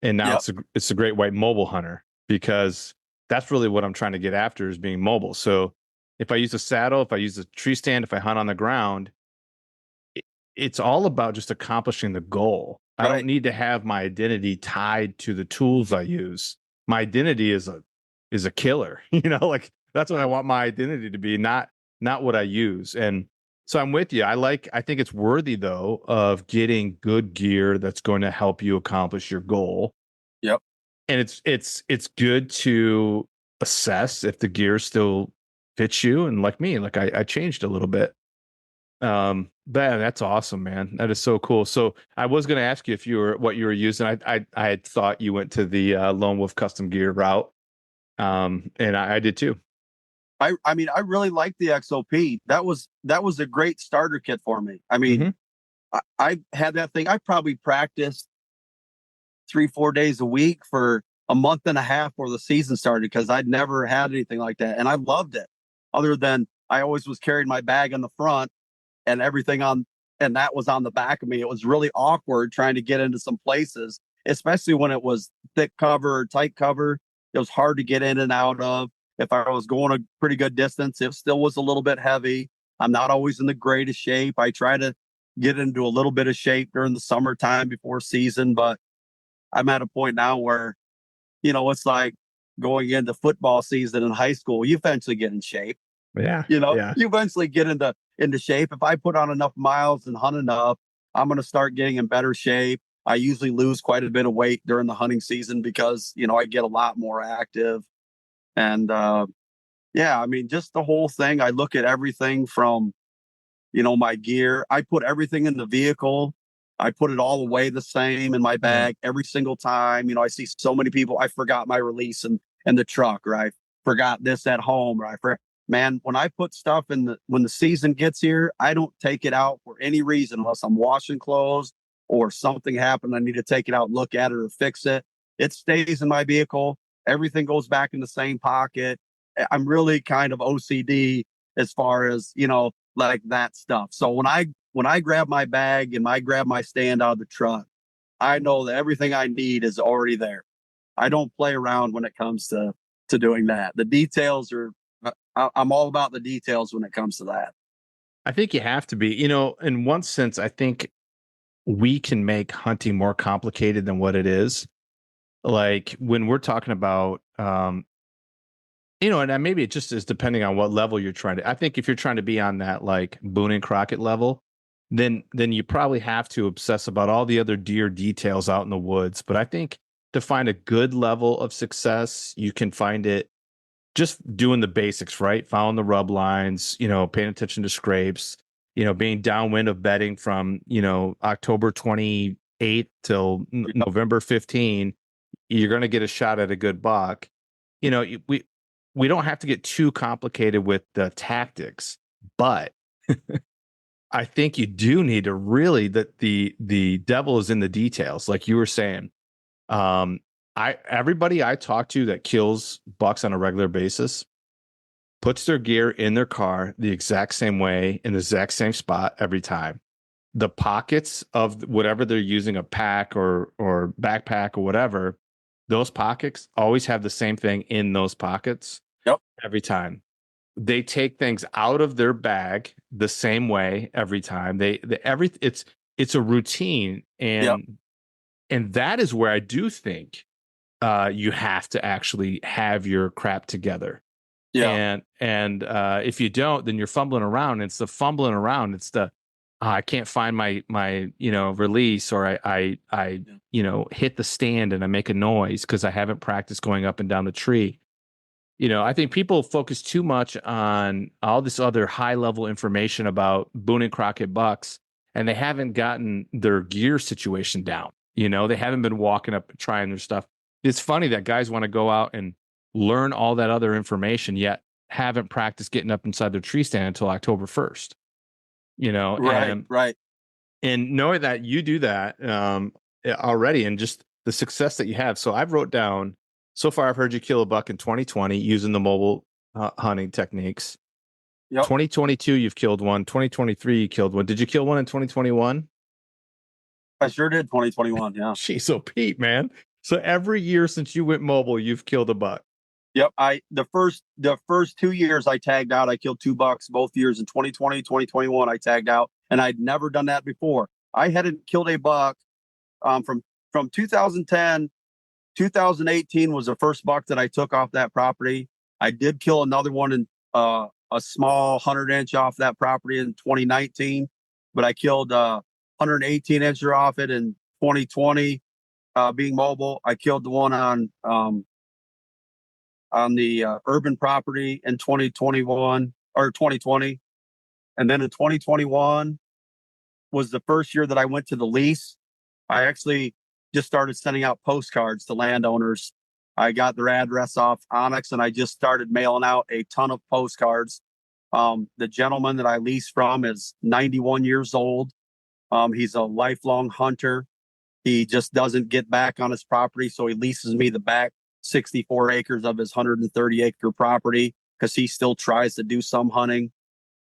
A: and now
B: Yep.
A: it's the Great White Mobile Hunter, because that's really what I'm trying to get after, is being mobile. So if I use a saddle, if I use a tree stand, if I hunt on the ground, it's all about just accomplishing the goal. I don't
B: Right.
A: need to have my identity tied to the tools I use. My identity is a killer, like that's what I want my identity to be, not what I use. And so I'm with you. I think it's worthy though of getting good gear that's going to help you accomplish your goal.
B: Yep.
A: And it's good to assess if the gear still fits you. And like me, like I changed a little bit. But that's awesome, man. That is so cool. So I was going to ask you what you were using. I had thought you went to the Lone Wolf custom gear route. And I did too.
B: I mean, I really like the XOP. That was a great starter kit for me. I mean,
A: Mm-hmm.
B: I had that thing. I probably practiced 3-4 days a week for a month and a half before the season started, because I'd never had anything like that, and I loved it. Other than I always was carrying my bag in the front and everything and that was on the back of me. It was really awkward trying to get into some places, especially when it was thick cover or tight cover. It was hard to get in and out of. If I was going a pretty good distance, it still was a little bit heavy. I'm not always in the greatest shape. I try to get into a little bit of shape during the summertime before season, but I'm at a point now where, it's like going into football season in high school. You eventually get in shape.
A: Yeah. Yeah.
B: You eventually get into shape. If I put on enough miles and hunt enough, I'm going to start getting in better shape. I usually lose quite a bit of weight during the hunting season because, I get a lot more active. And yeah, I mean, just the whole thing. I look at everything from, my gear. I put everything in the vehicle. I put it all away the same in my bag every single time. I see so many people. I forgot my release in the truck, or I forgot this at home, or man, when I put stuff when the season gets here, I don't take it out for any reason unless I'm washing clothes or something happened. I need to take it out, look at it, or fix it. It stays in my vehicle. Everything goes back in the same pocket. I'm really kind of OCD as far as, like that stuff. So when I grab my bag and I grab my stand out of the truck, I know that everything I need is already there. I don't play around when it comes to doing that. The details are I'm all about the details when it comes to that.
A: I think you have to be, in one sense, I think we can make hunting more complicated than what it is. Like when we're talking about, and maybe it just is depending on what level you're trying to. I think if you're trying to be on that like Boone and Crockett level, then you probably have to obsess about all the other deer details out in the woods. But I think to find a good level of success, you can find it just doing the basics, right? Following the rub lines, paying attention to scrapes, being downwind of bedding from, October 28th till November 15, you're going to get a shot at a good buck. We don't have to get too complicated with the tactics, but I think you do need to really, that the devil is in the details, like you were saying. Everybody I talk to that kills bucks on a regular basis puts their gear in their car the exact same way in the exact same spot every time. The pockets of whatever they're using, a pack or backpack or whatever, those pockets always have the same thing in those pockets.
B: Yep.
A: Every time. They take things out of their bag the same way every time. It's a routine,
B: Yep.
A: and that is where I do think you have to actually have your crap together.
B: Yeah.
A: And if you don't, then you're fumbling around. It's the fumbling around. It's the I can't find my release, or I hit the stand and I make a noise because I haven't practiced going up and down the tree. I think people focus too much on all this other high level information about Boone and Crockett bucks, and they haven't gotten their gear situation down. They haven't been walking up and trying their stuff. It's funny that guys want to go out and learn all that other information, yet haven't practiced getting up inside their tree stand until October 1st.
B: Right,
A: And
B: right.
A: knowing that you do that already, and just the success that you have. So I've wrote down, so far I've heard you kill a buck in 2020 using the mobile hunting techniques.
B: Yep.
A: 2022 you've killed one. 2023 you killed one. Did you kill one in 2021?
B: I sure did. 2021. Yeah.
A: Jeez, so Pete, man. So every year since you went mobile, you've killed a buck.
B: Yep. The first 2 years I tagged out, I killed 2 bucks both years. In 2020, 2021, I tagged out, and I'd never done that before. I hadn't killed a buck from 2010. 2018 was the first buck that I took off that property. I did kill another one in a small 100-inch off that property in 2019, but I killed 118-incher off it in 2020. Being mobile, I killed the one on the urban property in 2021 or 2020, and then in 2021 was the first year that I went to the lease. I actually just started sending out postcards to landowners. I got their address off Onyx, and I just started mailing out a ton of postcards. The gentleman that I lease from is 91 years old. He's a lifelong hunter. He just doesn't get back on his property, so he leases me the back 64 acres of his 130-acre property because he still tries to do some hunting.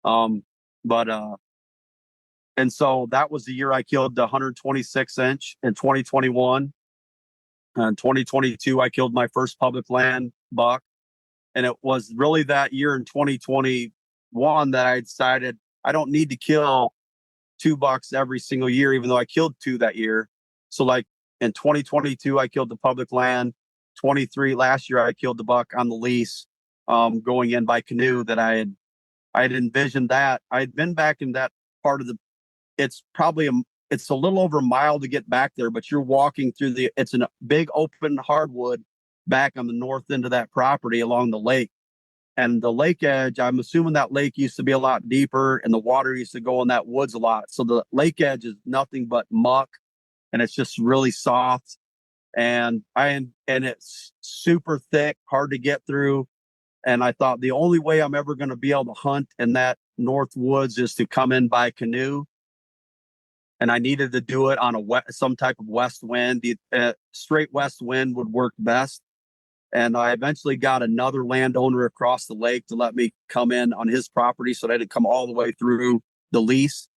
B: But and so that was the year I killed the 126-inch in 2021. In 2022, I killed my first public land buck. And it was really that year in 2021 that I decided I don't need to kill 2 bucks every single year, even though I killed 2 that year. So like in 2022, I killed the public land. 23 last year, I killed the buck on the lease, going in by canoe. That I had envisioned that. I had been back in that part of the. It's a little over a mile to get back there, but you're walking through it's a big open hardwood back on the north end of that property along the lake. And the lake edge, I'm assuming that lake used to be a lot deeper and the water used to go in that woods a lot. So the lake edge is nothing but muck, and it's just really soft. And it's super thick, hard to get through. And I thought the only way I'm ever going to be able to hunt in that north woods is to come in by canoe. And I needed to do it on some type of west wind. The straight west wind would work best. And I eventually got another landowner across the lake to let me come in on his property, so that I didn't come all the way through the lease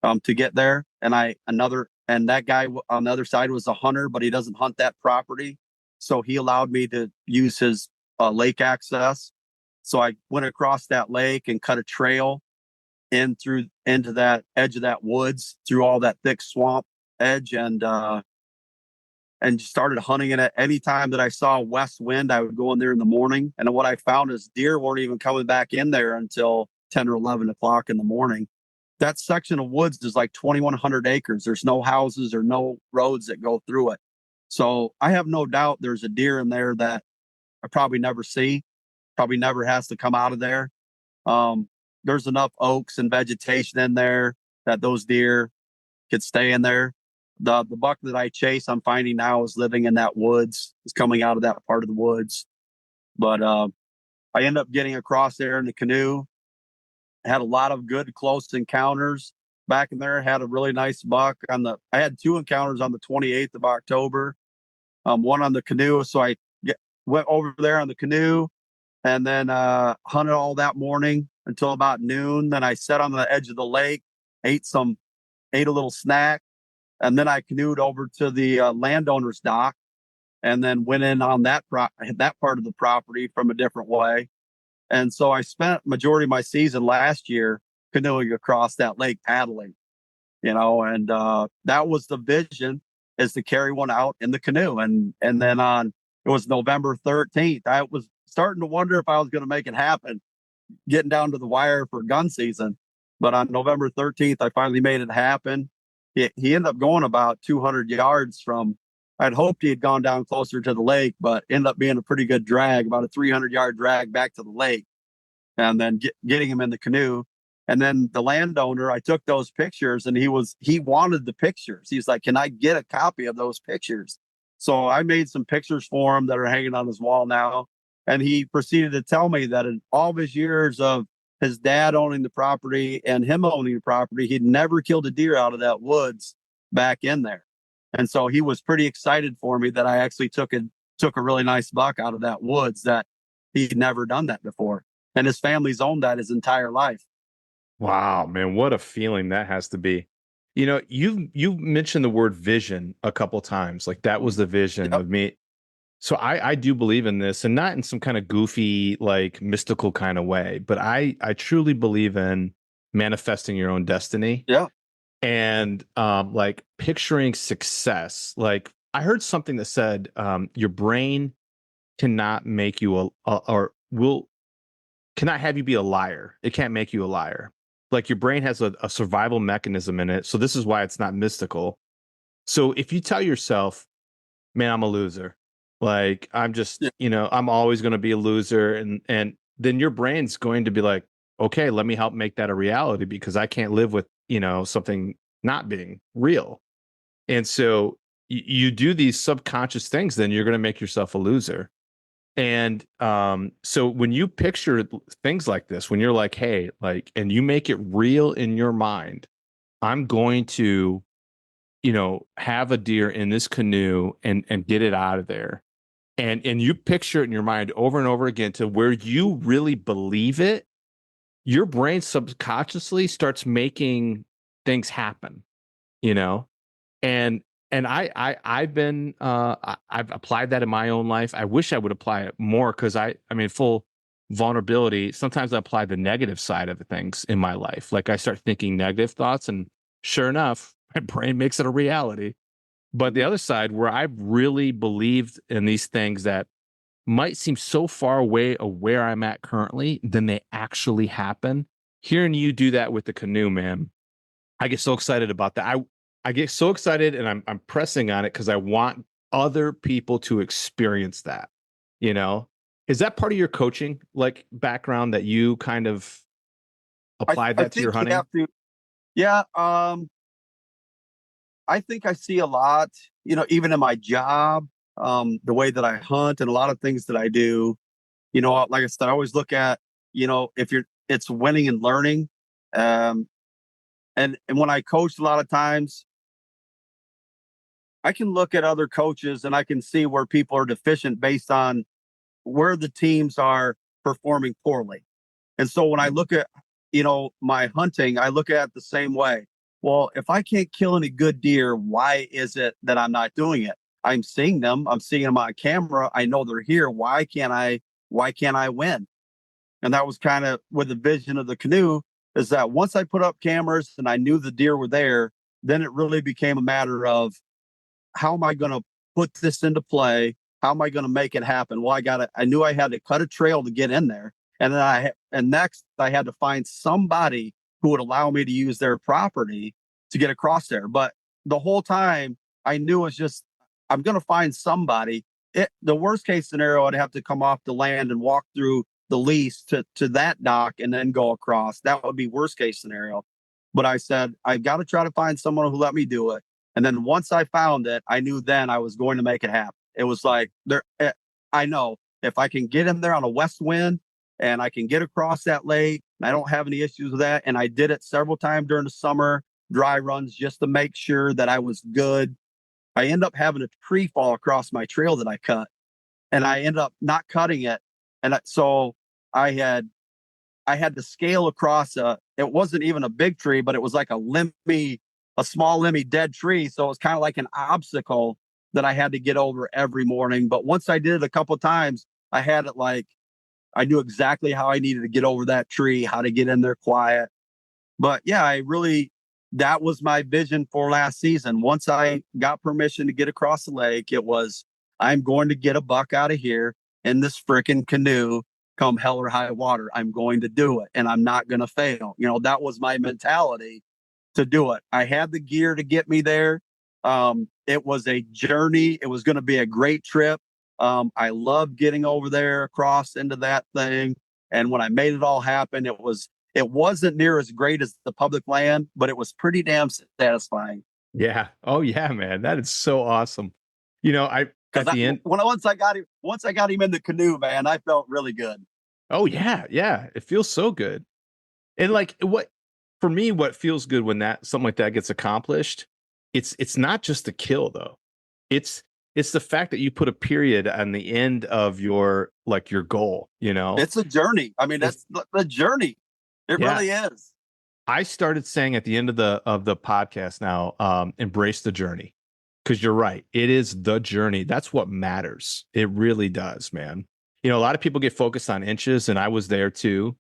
B: to get there. And that guy on the other side was a hunter, but he doesn't hunt that property, so he allowed me to use his lake access. So I went across that lake and cut a trail into that edge of that woods, through all that thick swamp edge, and started hunting it. At any time that I saw west wind, I would go in there in the morning. And what I found is deer weren't even coming back in there until 10 or 11 o'clock in the morning. That section of woods is like 2,100 acres. There's no houses or no roads that go through it. So I have no doubt there's a deer in there that I probably never see, probably never has to come out of there. There's enough oaks and vegetation in there that those deer could stay in there. The buck that I chase, I'm finding now, is living in that woods, is coming out of that part of the woods. But I end up getting across there in the canoe. Had a lot of good close encounters back in there. Had a really nice buck I had 2 encounters on the 28th of October. One on the canoe. So I went over there on the canoe, and then hunted all that morning until about noon. Then I sat on the edge of the lake, ate a little snack, and then I canoed over to the landowner's dock, and then went in on that part of the property from a different way. And so I spent majority of my season last year canoeing across that lake, paddling, and that was the vision, is to carry one out in the canoe. And then it was November 13th. I was starting to wonder if I was going to make it happen, getting down to the wire for gun season. But on November 13th, I finally made it happen. He ended up going about 200 yards from, I'd hoped he had gone down closer to the lake, but ended up being a pretty good drag, about a 300-yard drag back to the lake, and then getting him in the canoe. And then the landowner, I took those pictures, and he wanted the pictures. He's like, "Can I get a copy of those pictures?" So I made some pictures for him that are hanging on his wall now. And he proceeded to tell me that in all of his years of his dad owning the property and him owning the property, he'd never killed a deer out of that woods back in there. And so he was pretty excited for me that I actually took a really nice buck out of that woods, that he'd never done that before. And his family's owned that his entire life.
A: Wow, man, what a feeling that has to be. You know, you've mentioned the word vision a couple times. Like that was the vision
B: Yep.
A: of me. So I do believe in this, and not in some kind of goofy, like mystical kind of way, but I truly believe in manifesting your own destiny
B: Yeah.
A: and like picturing success. Like I heard something that said your brain cannot make you or will cannot have you be a liar. It can't make you a liar. Like your brain has a survival mechanism in it. So this is why it's not mystical. So if you tell yourself, man, I'm a loser. Like I'm just,
B: Yeah.
A: I'm always going to be a loser. And then your brain's going to be like, okay, let me help make that a reality because I can't live with, something not being real. And so you do these subconscious things, then you're going to make yourself a loser. And so when you picture things like this, when you're like, hey, like, and you make it real in your mind, I'm going to, have a deer in this canoe and get it out of there. And you picture it in your mind over and over again to where you really believe it, your brain subconsciously starts making things happen, you know? And I've been I've applied that in my own life. I wish I would apply it more because I mean full vulnerability. Sometimes I apply the negative side of things in my life. Like I start thinking negative thoughts, and sure enough, my brain makes it a reality. But the other side, where I've really believed in these things that might seem so far away of where I'm at currently, then they actually happen. Hearing you do that with the canoe, man, I get so excited about that. I get so excited and I'm pressing on it because I want other people to experience that, you know? Is that part of your coaching like background that you kind of applied
B: I
A: that to your
B: think you
A: hunting?
B: have to. Yeah. I think I see a lot, even in my job, the way that I hunt and a lot of things that I do, like I said, I always look at, if it's winning and learning. Um, and when I coach a lot of times, I can look at other coaches and I can see where people are deficient based on where the teams are performing poorly. And so when I look at, my hunting, I look at it the same way. Well, if I can't kill any good deer, why is it that I'm not doing it? I'm seeing them. I'm seeing them on camera. I know they're here. Why can't I win? And that was kind of with the vision of the canoe, is that once I put up cameras and I knew the deer were there, then it really became a matter of, how am I going to put this into play? How am I going to make it happen? Well, I knew I had to cut a trail to get in there. And then next I had to find somebody who would allow me to use their property to get across there. But the whole time I knew it was just, I'm going to find somebody. The worst case scenario, I'd have to come off the land and walk through the lease to that dock and then go across. That would be worst case scenario. But I said, I've got to try to find someone who let me do it. And then once I found it, I knew then I was going to make it happen. It was like I know if I can get in there on a west wind and I can get across that lake, I don't have any issues with that. And I did it several times during the summer, dry runs, just to make sure that I was good. I end up having a tree fall across my trail that I cut, and I end up not cutting it. And so I had I had to scale across it wasn't even a big tree, but it was like a small limby dead tree. So it was kind of like an obstacle that I had to get over every morning. But once I did it a couple of times, I had it like, I knew exactly how I needed to get over that tree, how to get in there quiet. But yeah, that was my vision for last season. Once I got permission to get across the lake, it was, I'm going to get a buck out of here in this freaking canoe. come hell or high water, I'm going to do it and I'm not going to fail. That was my mentality to do it. I had the gear to get me there. It was a journey. It was going to be a great trip. I loved getting over there, across into that thing. And when I made it all happen, it wasn't near as great as the public land, but it was pretty damn satisfying.
A: Yeah. Oh yeah, man. That is so awesome. I
B: Because
A: at the end.
B: once I got him in the canoe, man, I felt really good.
A: Oh yeah, yeah. It feels so good. And like what for me, what feels good when that something like that gets accomplished, it's not just the kill though. It's it's the fact that you put a period on the end of your goal, you know?
B: It's a journey. I mean,
A: It's
B: that's the journey. It
A: yeah.
B: really is.
A: I started saying at the end of the podcast now, embrace the journey. Because you're right. It is the journey. That's what matters. It really does, man. A lot of people get focused on inches, and I was there too.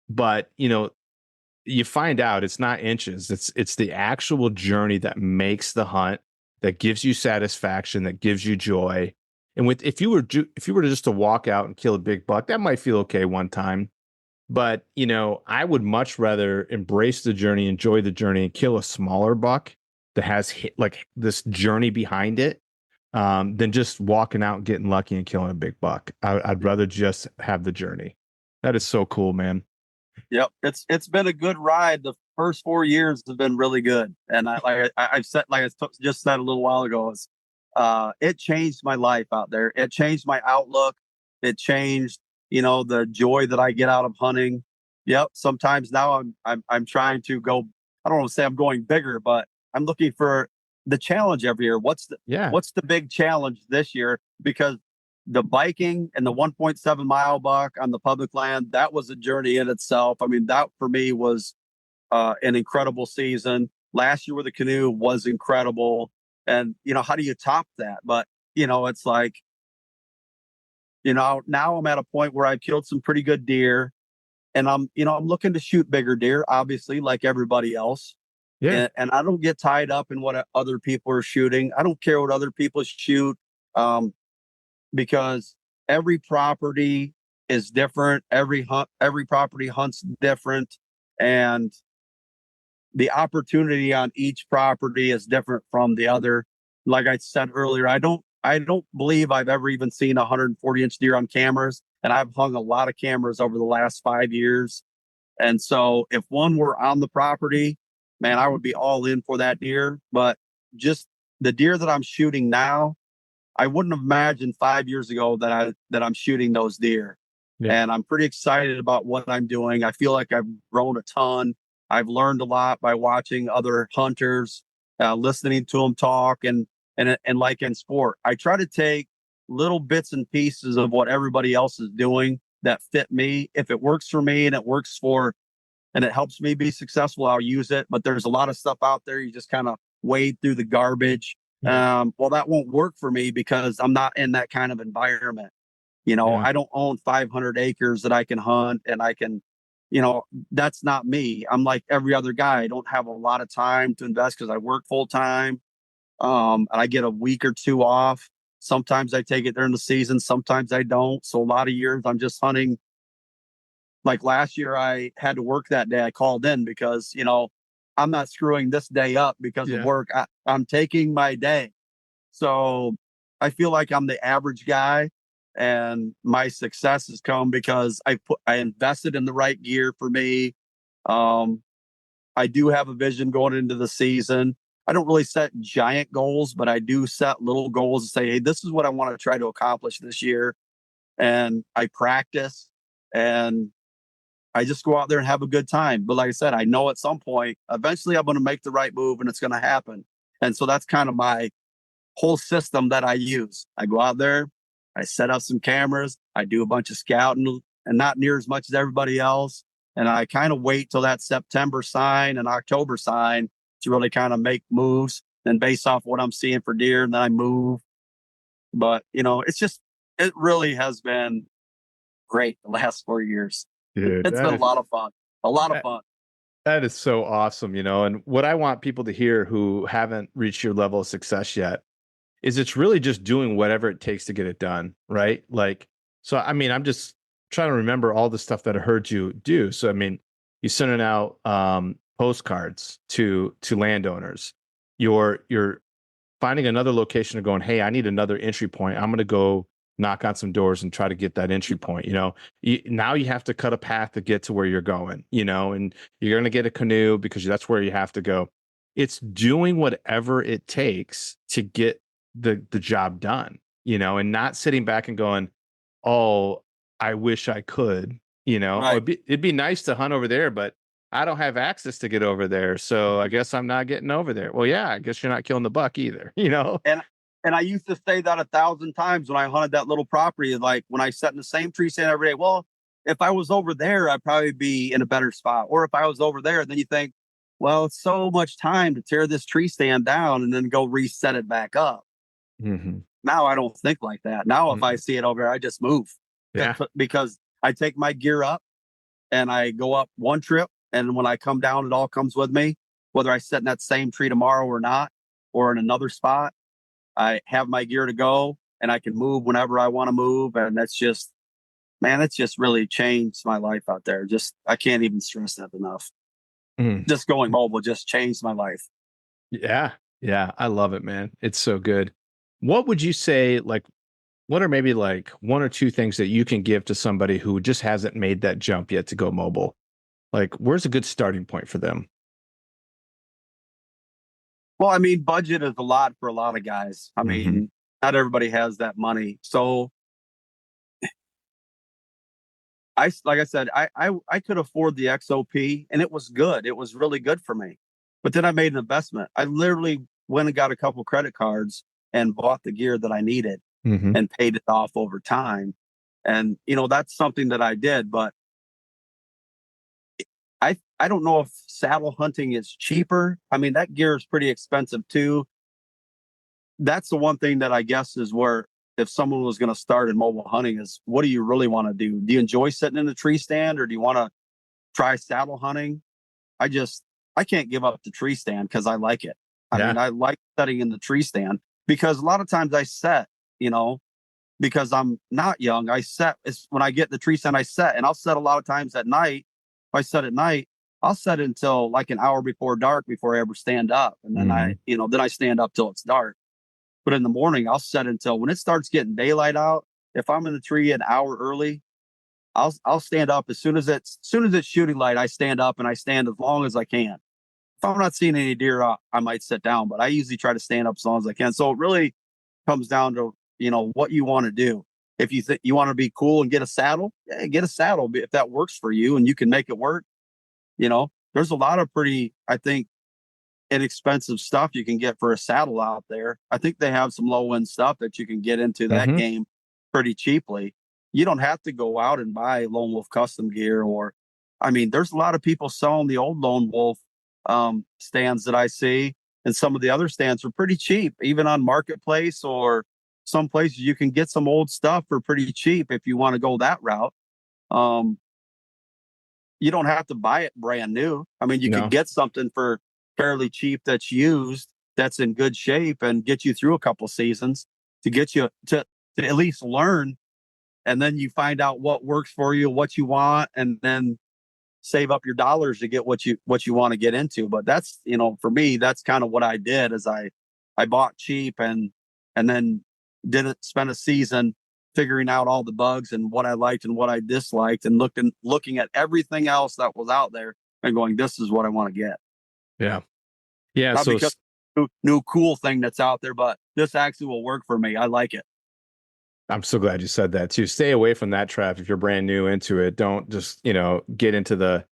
A: But you find out it's not inches. It's the actual journey that makes the hunt, that gives you satisfaction, that gives you joy. And if you were just to walk out and kill a big buck, that might feel okay one time. But I would much rather embrace the journey, enjoy the journey, and kill a smaller buck that has like this journey behind it, than just walking out and getting lucky and killing a big buck. I'd rather just have the journey. That is so cool, man.
B: Yep, it's been a good ride. The first 4 years have been really good, and I've said, like just said a little while ago, it changed my life out there. It changed my outlook. It changed, the joy that I get out of hunting. Yep. Sometimes now I'm trying to go. I don't want to say I'm going bigger, but I'm looking for the challenge every year.
A: Yeah.
B: What's the big challenge this year? Because the biking and the 1.7 mile buck on the public land, that was a journey in itself. I mean, that for me was an incredible season. Last year with the canoe was incredible. And, how do you top that? But, it's like, now I'm at a point where I've killed some pretty good deer, and I'm looking to shoot bigger deer, obviously, like everybody else.
A: Yeah.
B: And I don't get tied up in what other people are shooting. I don't care what other people shoot. Because every property is different. Every property hunts different, and the opportunity on each property is different from the other. Like I said earlier, I don't believe I've ever even seen a 140-inch deer on cameras, and I've hung a lot of cameras over the last 5 years. And so if one were on the property, man, I would be all in for that deer. But just the deer that I'm shooting now, I wouldn't have imagined 5 years ago that I'm shooting those deer.
A: Yeah.
B: And I'm pretty excited about what I'm doing. I feel like I've grown a ton. I've learned a lot by watching other hunters, listening to them talk, and like in sport, I try to take little bits and pieces of what everybody else is doing that fit me. If it works for me and it helps me be successful, I'll use it. But there's a lot of stuff out there you just kind of wade through the garbage. Well, that won't work for me because I'm not in that kind of environment.
A: Yeah.
B: I don't own 500 acres that I can hunt, and I can, that's not me. I'm like every other guy. I don't have a lot of time to invest because I work full time. And I get a week or two off. Sometimes I take it during the season. Sometimes I don't. So a lot of years I'm just hunting. Like last year, I had to work that day. I called in because, I'm not screwing this day up because of
A: Yeah.
B: work. I'm taking my day. So I feel like I'm the average guy, and my success has come because I invested in the right gear for me. Um, I do have a vision going into the season. I don't really set giant goals, but I do set little goals and say, hey, this is what I want to try to accomplish this year. And I practice, and I just go out there and have a good time. But like I said, I know at some point, eventually I'm going to make the right move and it's going to happen. And so that's kind of my whole system that I use. I go out there, I set up some cameras, I do a bunch of scouting, and not near as much as everybody else. And I kind of wait till that September sign and October sign to really kind of make moves. And based off what I'm seeing for deer, and then I move. But it really has been great the last 4 years.
A: Dude,
B: It's been a lot of fun. A lot of
A: that,
B: fun.
A: that is so awesome, and what I want people to hear who haven't reached your level of success yet is it's really just doing whatever it takes to get it done, right? Like, so I mean, I'm just trying to remember all the stuff that I heard you do. So I mean, you're sending out postcards to landowners. You're finding another location and going, hey, I need another entry point. I'm going to go knock on some doors and try to get that entry point. Now you have to cut a path to get to where you're going, and you're going to get a canoe because that's where you have to go. It's doing whatever it takes to get the job done, and not sitting back and going, oh, I wish I could,
B: Right.
A: it'd be nice to hunt over there, but I don't have access to get over there. So I guess I'm not getting over there. Well, yeah, I guess you're not killing the buck either,
B: And I used to say that 1,000 times when I hunted that little property. Like when I sat in the same tree stand every day. Well, if I was over there, I'd probably be in a better spot. Or if I was over there, then you think, well, it's so much time to tear this tree stand down and then go reset it back up.
A: Mm-hmm.
B: Now I don't think like that. Now if I
A: Mm-hmm.
B: see it over there, I just move.
A: Yeah.
B: Because I take my gear up and I go up one trip. And when I come down, it all comes with me, whether I sit in that same tree tomorrow or not, or in another spot. I have my gear to go and I can move whenever I want to move. And that's just, man, it's just really changed my life out there. Just, I can't even stress that enough.
A: Mm.
B: Just going mobile just changed my life.
A: Yeah. Yeah. I love it, man. It's so good. What would you say, like, what are maybe like one or two things that you can give to somebody who just hasn't made that jump yet to go mobile? Like, where's a good starting point for them?
B: Well, I mean, budget is a lot for a lot of guys. I
A: Mm-hmm.
B: mean, not everybody has that money. So like I said, I could afford the XOP and it was good. It was really good for me. But then I made an investment. I literally went and got a couple credit cards and bought the gear that I needed
A: Mm-hmm.
B: and paid it off over time. And that's something that I did, but I don't know if saddle hunting is cheaper. I mean, that gear is pretty expensive too. That's the one thing that I guess is where if someone was going to start in mobile hunting is what do you really want to do? Do you enjoy sitting in the tree stand or do you want to try saddle hunting? I can't give up the tree stand because I like it. I
A: Yeah.
B: mean, I like setting in the tree stand because a lot of times I set, because I'm not young. I set is when I get in the tree stand, I set and I'll set a lot of times at night. If I set at night, I'll set until like an hour before dark before I ever stand up. And then
A: Mm-hmm.
B: then I stand up till it's dark. But in the morning, I'll set until when it starts getting daylight out. If I'm in the tree an hour early, I'll stand up as soon as it's shooting light. I stand up and I stand as long as I can. If I'm not seeing any deer, I might sit down, but I usually try to stand up as long as I can. So it really comes down to what you want to do. If you think you want to be cool and get a saddle, yeah, get a saddle if that works for you and you can make it work. There's a lot of pretty, I think, inexpensive stuff you can get for a saddle out there. I think they have some low end stuff that you can get into that
A: Mm-hmm.
B: game pretty cheaply. You don't have to go out and buy Lone Wolf custom gear I mean, there's a lot of people selling the old Lone Wolf stands that I see, and some of the other stands are pretty cheap, even on Marketplace or some places you can get some old stuff for pretty cheap if you want to go that route. Um, you don't have to buy it brand new. I mean, you could
A: No.
B: get something for fairly cheap that's used, that's in good shape, and get you through a couple seasons to get you to at least learn. And then you find out what works for you, what you want, and then save up your dollars to get what you want to get into. But that's for me, that's kind of what I did. Is I bought cheap and then didn't spend a season figuring out all the bugs and what I liked and what I disliked, and looking at everything else that was out there and going, this is what I want to get.
A: Yeah. Yeah.
B: Not
A: So
B: because new cool thing that's out there, but this actually will work for me. I like it.
A: I'm so glad you said that too. Stay away from that trap if you're brand new into it. Don't just, get into the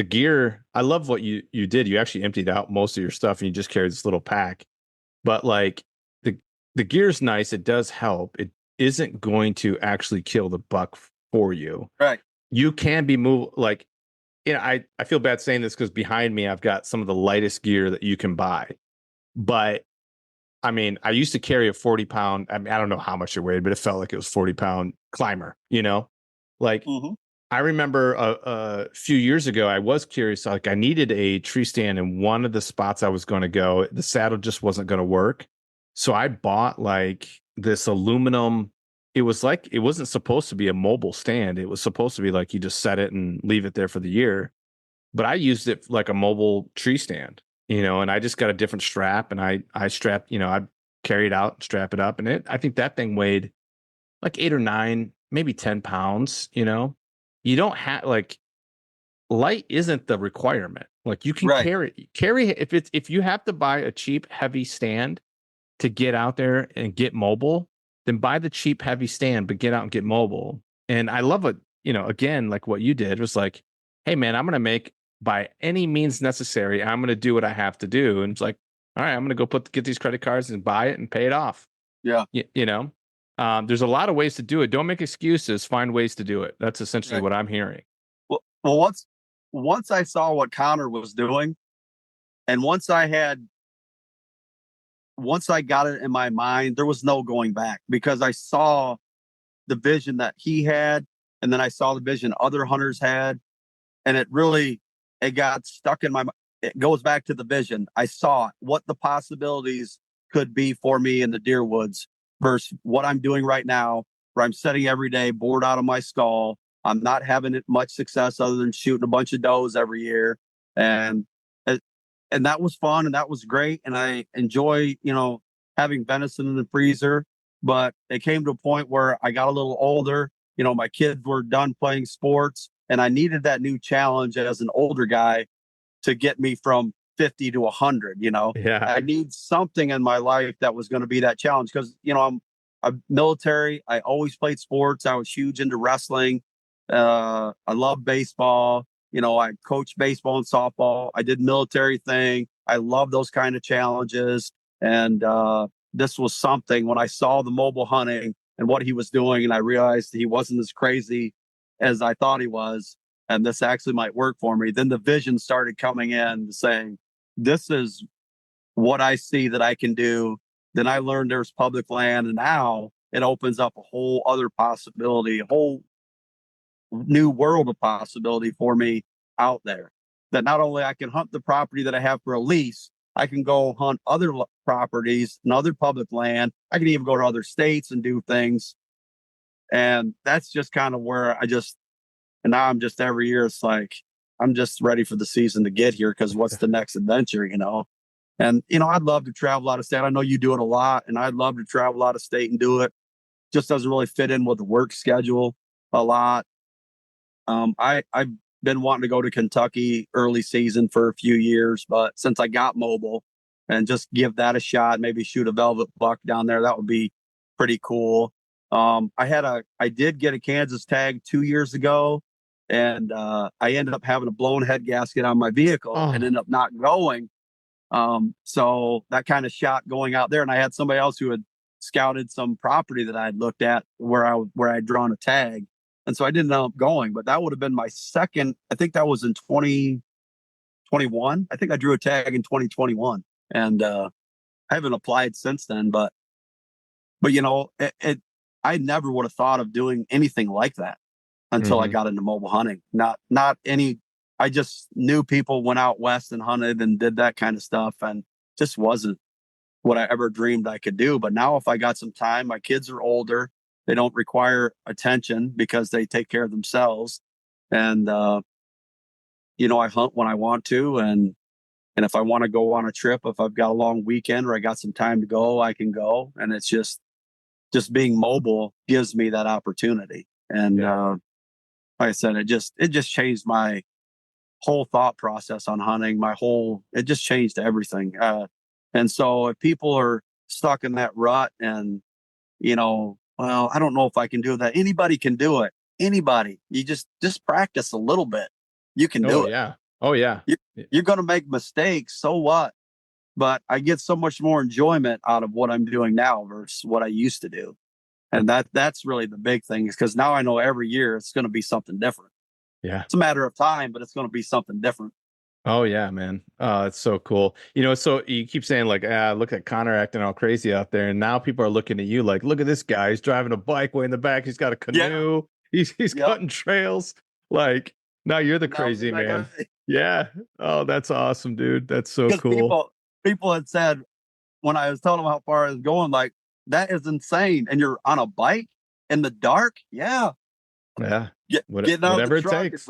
A: gear. I love what you did. You actually emptied out most of your stuff and you just carried this little pack. But like the gear's nice. It does help. It isn't going to actually kill the buck for you.
B: Right.
A: You can be moved like, I feel bad saying this because behind me I've got some of the lightest gear that you can buy. But I mean, I used to carry a 40-pound. I mean, I don't know how much it weighed, but it felt like it was 40-pound climber, Like
B: Mm-hmm.
A: I remember a few years ago, I was curious. Like I needed a tree stand in one of the spots I was going to go. The saddle just wasn't going to work. So I bought like this aluminum. it was like it wasn't supposed to be a mobile stand. It was supposed to be like you just set it and leave it there for the year. But I used it like a mobile tree stand, and I just got a different strap and I strapped, I carry it out, strap it up, and I think that thing weighed like 8 or 9, maybe 10 pounds. You don't have like light isn't the requirement. Like you can
B: Right.
A: carry if you have to buy a cheap heavy stand to get out there and get mobile, then buy the cheap heavy stand, but get out and get mobile. And I love what, again, like what you did was like, hey man, I'm gonna make by any means necessary, I'm gonna do what I have to do. And it's like, all right, I'm gonna go get these credit cards and buy it and pay it off.
B: Yeah.
A: There's a lot of ways to do it. Don't make excuses, find ways to do it. That's essentially
B: Right.
A: what I'm hearing.
B: Well, once I saw what Connor was doing, and once I got it in my mind, there was no going back because I saw the vision that he had, and then I saw the vision other hunters had, and it got stuck in my mind. It goes back to the vision. I saw what the possibilities could be for me in the deer woods versus what I'm doing right now, where I'm sitting every day bored out of my skull. I'm not having much success other than shooting a bunch of does every year. And and that was fun and that was great. And I enjoy, having venison in the freezer. But it came to a point where I got a little older. My kids were done playing sports, and I needed that new challenge as an older guy to get me from 50 to 100.
A: Yeah.
B: I need something in my life that was going to be that challenge because, I'm military. I always played sports. I was huge into wrestling. I love baseball. I coached baseball and softball. I did military thing. I love those kind of challenges. And this was something when I saw the mobile hunting and what he was doing, and I realized he wasn't as crazy as I thought he was. And this actually might work for me. Then the vision started coming in saying, this is what I see that I can do. Then I learned there's public land, and now it opens up a whole other possibility, a whole new world of possibility for me out there. That not only I can hunt the property that I have for a lease, I can go hunt other properties and other public land. I can even go to other states and do things. And that's just kind of where and now I'm just every year, it's like, I'm just ready for the season to get here because what's the next adventure? And, I'd love to travel out of state. I know you do it a lot, and I'd love to travel out of state and do it. Just doesn't really fit in with the work schedule a lot. I've been wanting to go to Kentucky early season for a few years, but since I got mobile and just give that a shot, maybe shoot a velvet buck down there, that would be pretty cool. I did get a Kansas tag 2 years ago, and I ended up having a blown head gasket on my vehicle and ended up not going. So that kind of shot going out there, and I had somebody else who had scouted some property that I had looked at where I'd drawn a tag. And so I didn't end up going, but that would have been my second. I think that was in 2021. I think I drew a tag in 2021, and I haven't applied since then. But I never would have thought of doing anything like that until I got into mobile hunting. Not any. I just knew people went out west and hunted and did that kind of stuff, and just wasn't what I ever dreamed I could do. But now, if I got some time, my kids are older. They don't require attention because they take care of themselves. And, I hunt when I want to. And if I want to go on a trip, if I've got a long weekend or I got some time to go, I can go. And it's just being mobile gives me that opportunity. And, like I said, it just changed my whole thought process on hunting. It just changed everything. And so if people are stuck in that rut and, well, I don't know if I can do that. Anybody can do it. Anybody. You just practice a little bit. You can do it.
A: Yeah. Oh yeah.
B: You're going to make mistakes. So what? But I get so much more enjoyment out of what I'm doing now versus what I used to do. And that's really the big thing, is because now I know every year it's going to be something different.
A: Yeah.
B: It's a matter of time, but it's going to be something different.
A: Oh yeah, man. It's so cool. So you keep saying like, look at Connor acting all crazy out there. And now people are looking at you like, look at this guy. He's driving a bike way in the back. He's got a canoe. Yeah. He's cutting trails. Like, now you're the crazy man. Yeah. Oh, that's awesome, dude. That's so cool.
B: People had said when I was telling them how far I was going, like, that is insane. And you're on a bike? in the dark, yeah,
A: Yeah.
B: getting out of
A: Whatever
B: the
A: it
B: truck and
A: takes.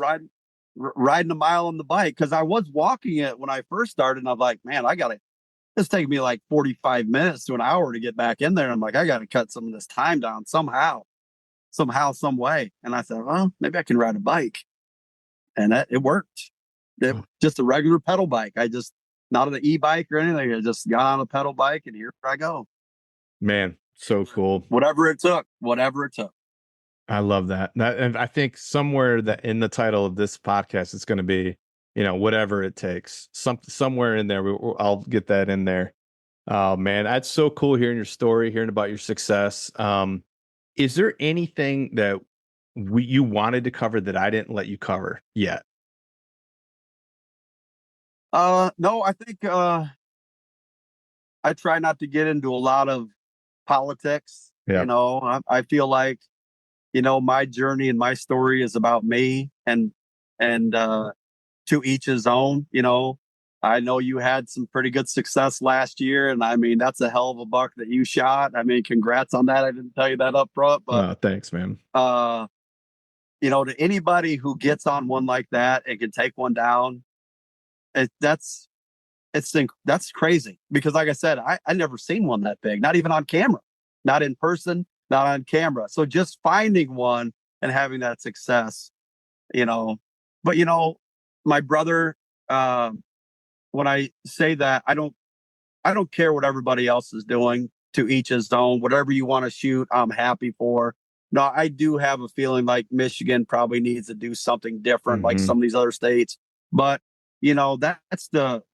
B: riding a mile on the bike, because I was walking it when I first started, and I'm like, man, it's taking me like 45 minutes to an hour to get back in there. I'm like, I got to cut some of this time down somehow, some way. And I said, well, maybe I can ride a bike, and it worked. Just a regular pedal bike. Not an e-bike or anything. I just got on a pedal bike, and here I go.
A: Man, so cool.
B: Whatever it took, whatever it took.
A: I love that. And I think somewhere that in the title of this podcast, it's going to be, whatever it takes. Somewhere in there, I'll get that in there. Oh man, that's so cool hearing your story, hearing about your success. Is there anything that you wanted to cover that I didn't let you cover yet?
B: No, I think I try not to get into a lot of politics.
A: Yeah.
B: I feel like, my journey and my story is about me, and to each his own. I know you had some pretty good success last year, and I mean, that's a hell of a buck that you shot. I mean, congrats on that. I didn't tell you that up front, but
A: Thanks, man.
B: to anybody who gets on one like that and can take one down, that's crazy, because like I said, I never seen one that big, not even on camera, not in person, not on camera. So just finding one and having that success, but my brother, when I say that, I don't care what everybody else is doing, to each his own. Whatever you want to shoot, I'm happy for. No, I do have a feeling like Michigan probably needs to do something different, like some of these other states. But that's the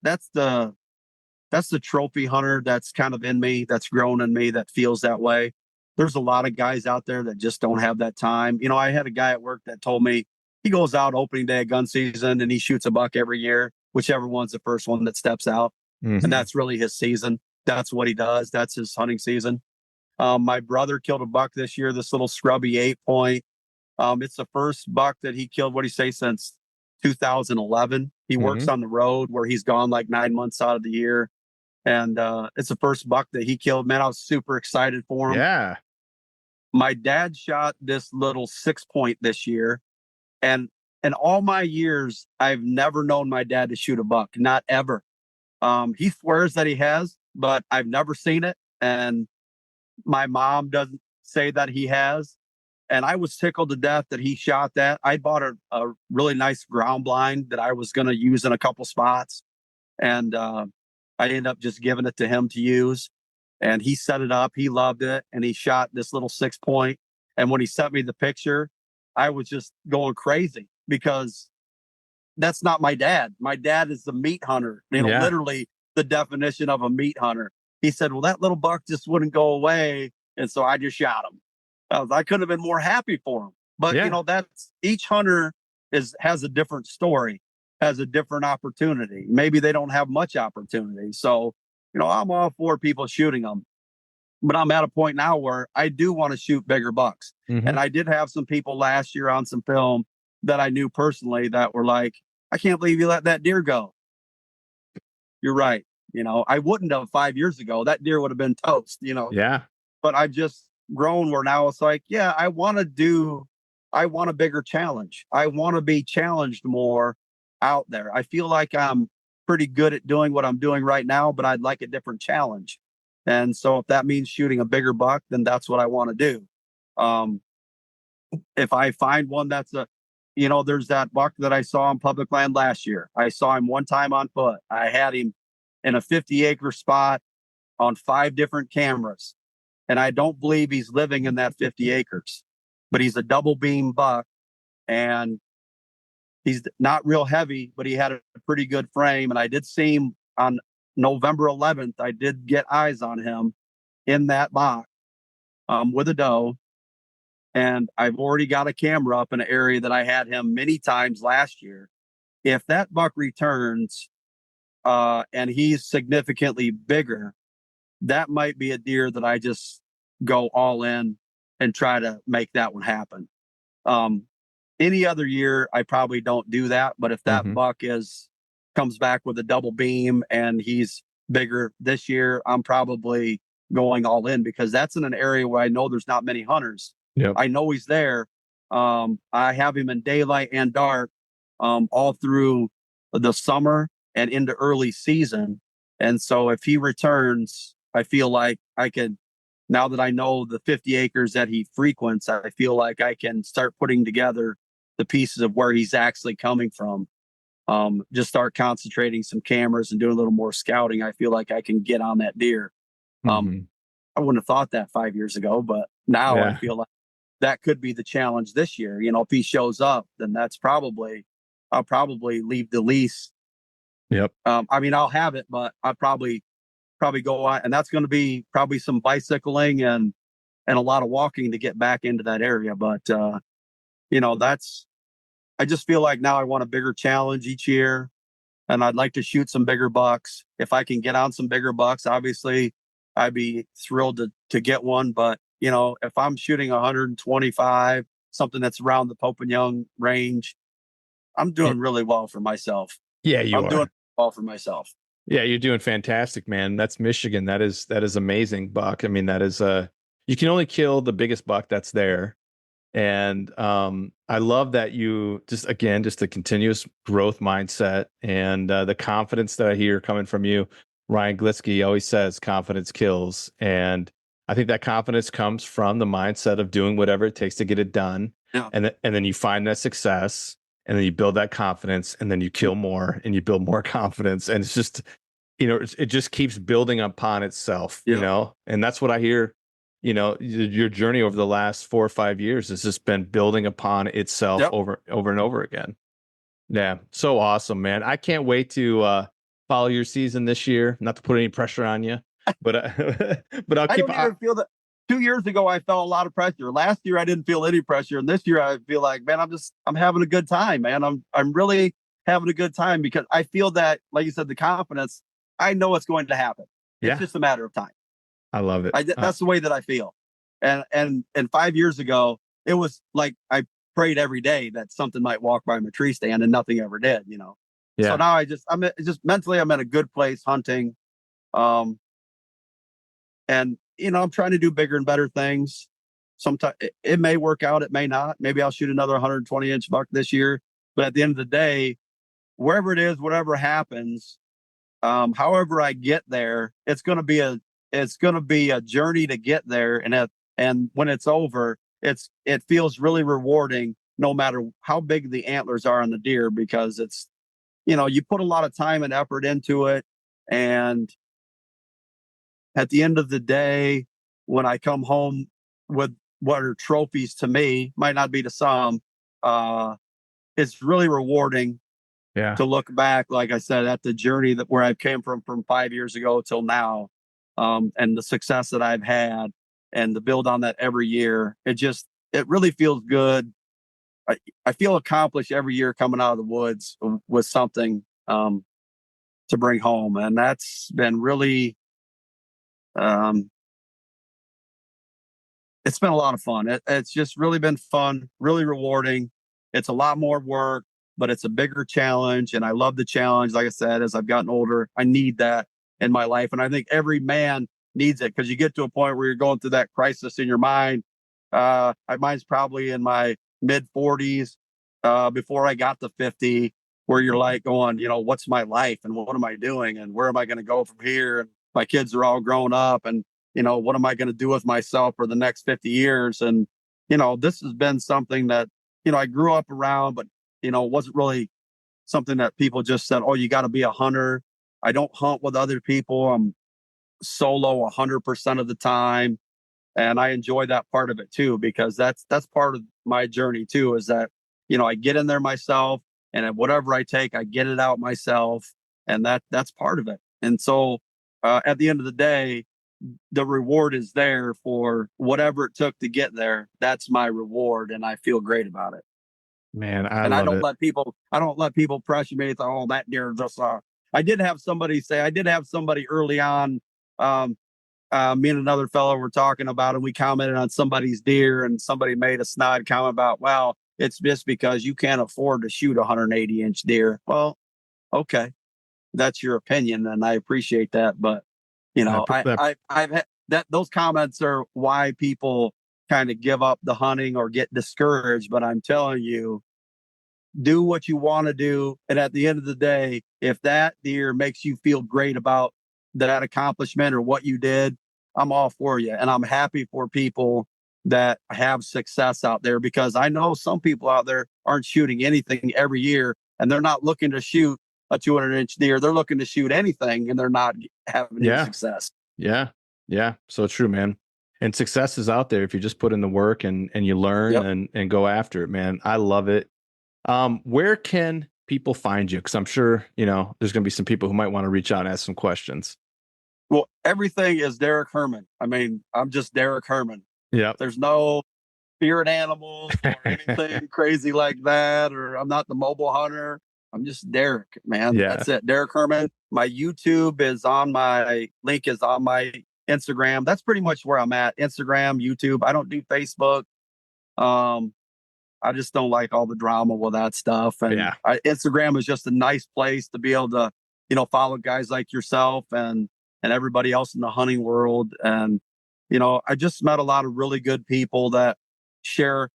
B: trophy hunter that's kind of in me, that's grown in me, that feels that way. There's a lot of guys out there that just don't have that time. I had a guy at work that told me he goes out opening day of gun season and he shoots a buck every year, whichever one's the first one that steps out. And that's really his season. That's what he does. That's his hunting season. My brother killed a buck this year, this little scrubby 8-point. It's the first buck that he killed, what do you say, since 2011. He works on the road where he's gone like 9 months out of the year. And it's the first buck that he killed. Man, I was super excited for him.
A: Yeah.
B: My dad shot this little 6-point this year. And in all my years, I've never known my dad to shoot a buck, not ever. He swears that he has, but I've never seen it. And my mom doesn't say that he has. And I was tickled to death that he shot that. I bought a really nice ground blind that I was going to use in a couple spots. And I ended up just giving it to him to use. And he set it up. He loved it. And he shot this little 6-point. And when he sent me the picture, I was just going crazy, because that's not my dad. My dad is the meat hunter, literally the definition of a meat hunter. He said, well, that little buck just wouldn't go away. And so I just shot him. I couldn't have been more happy for him. But, that's each hunter has a different story, has a different opportunity. Maybe they don't have much opportunity. So, I'm all for people shooting them. But I'm at a point now where I do want to shoot bigger bucks. And I did have some people last year on some film that I knew personally that were like, I can't believe you let that deer go. You're right. I wouldn't have 5 years ago. That deer would have been toast,
A: Yeah.
B: But I've just grown where now it's like, yeah, I want a bigger challenge. I want to be challenged more out there. I feel like I'm pretty good at doing what I'm doing right now, but I'd like a different challenge. And so if that means shooting a bigger buck, then that's what I want to do. If I find one that's there's that buck that I saw on public land last year. I saw him one time on foot. I had him in a 50-acre spot on 5 different cameras. And I don't believe he's living in that 50 acres, but he's a double beam buck, and he's not real heavy, but he had a pretty good frame. And I did see him on November 11th. I did get eyes on him in that box with a doe. And I've already got a camera up in an area that I had him many times last year. If that buck returns and he's significantly bigger, that might be a deer that I just go all in and try to make that one happen. Any other year, I probably don't do that. But if that buck comes back with a double beam and he's bigger this year, I'm probably going all in, because that's in an area where I know there's not many hunters.
A: Yep.
B: I know he's there. I have him in daylight and dark, all through the summer and into early season. And so if he returns, I feel like I could, now that I know the 50 acres that he frequents, I feel like I can start putting together the pieces of where he's actually coming from. Just start concentrating some cameras and doing a little more scouting. I feel like I can get on that deer. Um,
A: Hmm.
B: I wouldn't have thought that 5 years ago, but now I
A: Yeah.
B: feel like that could be the challenge this year. If he shows up, then I'll probably leave the lease.
A: Yep.
B: I mean, I'll have it, but I'll probably go out, and that's going to be probably some bicycling and a lot of walking to get back into that area. But that's, I just feel like now I want a bigger challenge each year, and I'd like to shoot some bigger bucks. If I can get on some bigger bucks, obviously I'd be thrilled to get one. But if I'm shooting 125, something that's around the Pope and Young range, I'm
A: Y-
B: doing really well for myself.
A: Yeah, you
B: I'm doing
A: are.
B: well for myself.
A: Yeah, you're doing fantastic, man. That's Michigan. That is amazing, buck. I mean, that is you can only kill the biggest buck that's there. And I love that you just, again, just the continuous growth mindset and the confidence that I hear coming from you. Ryan Glitzky always says confidence kills. And I think that confidence comes from the mindset of doing whatever it takes to get it done.
B: Yeah.
A: And then you find that success, and then you build that confidence, and then you kill more and you build more confidence. And it's just, it just keeps building upon itself,
B: Yeah.
A: and that's what I hear. Your journey over the last 4 or 5 years has just been building upon itself
B: Yep.
A: over and over again. Yeah, so awesome, man. I can't wait to follow your season this year. Not to put any pressure on you, but but I'll
B: I
A: keep.
B: don't even feel that. 2 years ago, I felt a lot of pressure. Last year, I didn't feel any pressure, and this year, I feel like, man, I'm having a good time, man. I'm really having a good time because I feel that, like you said, the confidence. I know it's going to happen. It's
A: Yeah,
B: just a matter of time.
A: I love it.
B: That's the way that I feel. And 5 years ago, it was like I prayed every day that something might walk by my tree stand, and nothing ever did. So
A: Yeah,
B: now just mentally, I'm in a good place hunting. Um, and I'm trying to do bigger and better things. Sometimes it may work out, it may not. Maybe I'll shoot another 120-inch buck this year. But at the end of the day, wherever it is, whatever happens, however I get there, it's going to be a journey to get there. And when it's over, it feels really rewarding, no matter how big the antlers are on the deer, because you put a lot of time and effort into it. And at the end of the day, when I come home with what are trophies to me, might not be to some, uh, it's really rewarding
A: yeah.
B: to look back, like I said, at the journey that where I came from 5 years ago till now, and the success that I've had, and to build on that every year. It really feels good. I feel accomplished every year coming out of the woods with something to bring home, and that's been really um, it's been a lot of fun. It's just really been fun, really rewarding. It's a lot more work, but it's a bigger challenge. And I love the challenge. Like I said, as I've gotten older, I need that in my life. And I think every man needs it, because you get to a point where you're going through that crisis in your mind. Mine's probably in my mid 40s, before I got to 50, where you're like going, what's my life and what am I doing and where am I going to go from here? And my kids are all grown up, and what am I going to do with myself for the next 50 years? And, this has been something that, I grew up around, but, it wasn't really something that people just said, oh, you got to be a hunter. I don't hunt with other people. I'm solo 100% of the time. And I enjoy that part of it too, because that's part of my journey too, is that, I get in there myself, and whatever I take, I get it out myself. And that's part of it. And so, at the end of the day, the reward is there for whatever it took to get there. That's my reward, and I feel great about it.
A: Man, I
B: And I
A: love
B: don't
A: it.
B: let people pressure me. It's like, oh, that deer just I did have somebody early on. Um, Me and another fellow were talking about, and we commented on somebody's deer, and somebody made a snide comment about, well, it's just because you can't afford to shoot a 180-inch deer. Well, okay, that's your opinion, and I appreciate that. But
A: That,
B: I've had that. Those comments are why people kind of give up the hunting or get discouraged. But I'm telling you, do what you want to do. And at the end of the day, if that deer makes you feel great about that accomplishment or what you did, I'm all for you. And I'm happy for people that have success out there, because I know some people out there aren't shooting anything every year, and they're not looking to shoot a 200-inch deer. They're looking to shoot anything, and they're not having any
A: Yeah.
B: success.
A: Yeah. Yeah. So true, man. And success is out there if you just put in the work and you learn
B: Yep.
A: and go after it, man. I love it. Where can people find you? Because I'm sure, there's going to be some people who might want to reach out and ask some questions.
B: Well, everything is Derek Herman. I mean, I'm just Derek Herman.
A: Yep.
B: There's no spirit animals or anything crazy like that, or I'm not the mobile hunter. I'm just Derek, man.
A: Yeah.
B: That's it. Derek Herman. My YouTube is on my link is on my Instagram. That's pretty much where I'm at. Instagram, YouTube. I don't do Facebook. I just don't like all the drama with that stuff. And
A: Yeah.
B: Instagram is just a nice place to be able to, follow guys like yourself and everybody else in the hunting world. And, I just met a lot of really good people that share.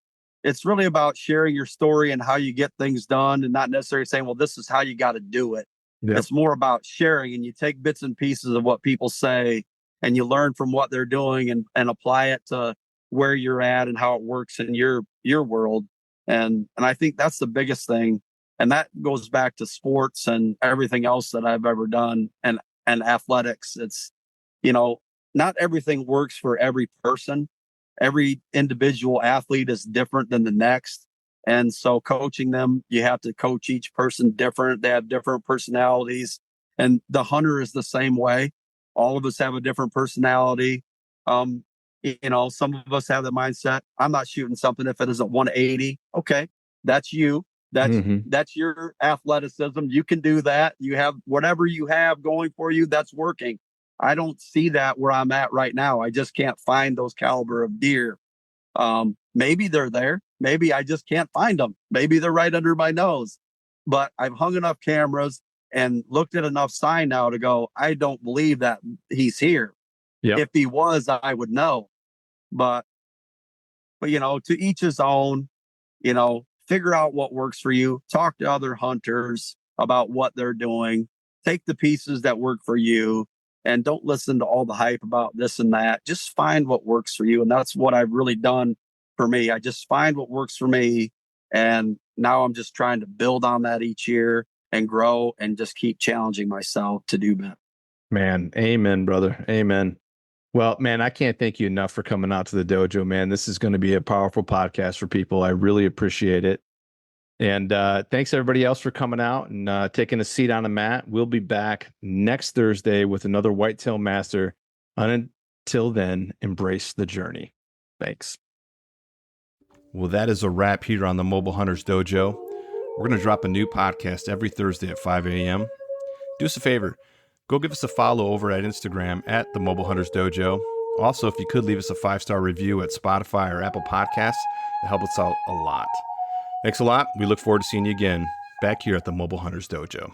B: It's really about sharing your story and how you get things done, and not necessarily saying, well, this is how you got to do it.
A: Yep.
B: It's more about sharing, and you take bits and pieces of what people say and you learn from what they're doing and apply it to where you're at and how it works in your world. And I think that's the biggest thing. And that goes back to sports and everything else that I've ever done, and athletics. It's, not everything works for every person. Every individual athlete is different than the next. And so coaching them, you have to coach each person different. They have different personalities. And the hunter is the same way. All of us have a different personality. Some of us have the mindset, I'm not shooting something if it isn't 180. Okay, that's you. That's your athleticism. You can do that. You have whatever you have going for you, that's working. I don't see that where I'm at right now. I just can't find those caliber of deer. Maybe they're there. Maybe I just can't find them. Maybe they're right under my nose. But I've hung enough cameras and looked at enough sign now to go, I don't believe that he's here.
A: Yep.
B: If he was, I would know. But to each his own. Figure out what works for you. Talk to other hunters about what they're doing. Take the pieces that work for you, and don't listen to all the hype about this and that. Just find what works for you. And that's what I've really done for me. I just find what works for me. And now I'm just trying to build on that each year and grow and just keep challenging myself to do better.
A: Man, amen, brother. Amen. Well, man, I can't thank you enough for coming out to the dojo, man. This is going to be a powerful podcast for people. I really appreciate it. And thanks everybody else for coming out and taking a seat on the mat. We'll be back next Thursday with another whitetail master. Until then, embrace the journey. Thanks. Well, that is a wrap here on the Mobile Hunters Dojo. We're going to drop a new podcast every Thursday at 5 a.m. Do us a favor. Go give us a follow over at Instagram at the Mobile Hunters Dojo. Also, if you could leave us a 5-star review at Spotify or Apple Podcasts, it helps us out a lot. Thanks a lot. We look forward to seeing you again back here at the Mobile Hunters Dojo.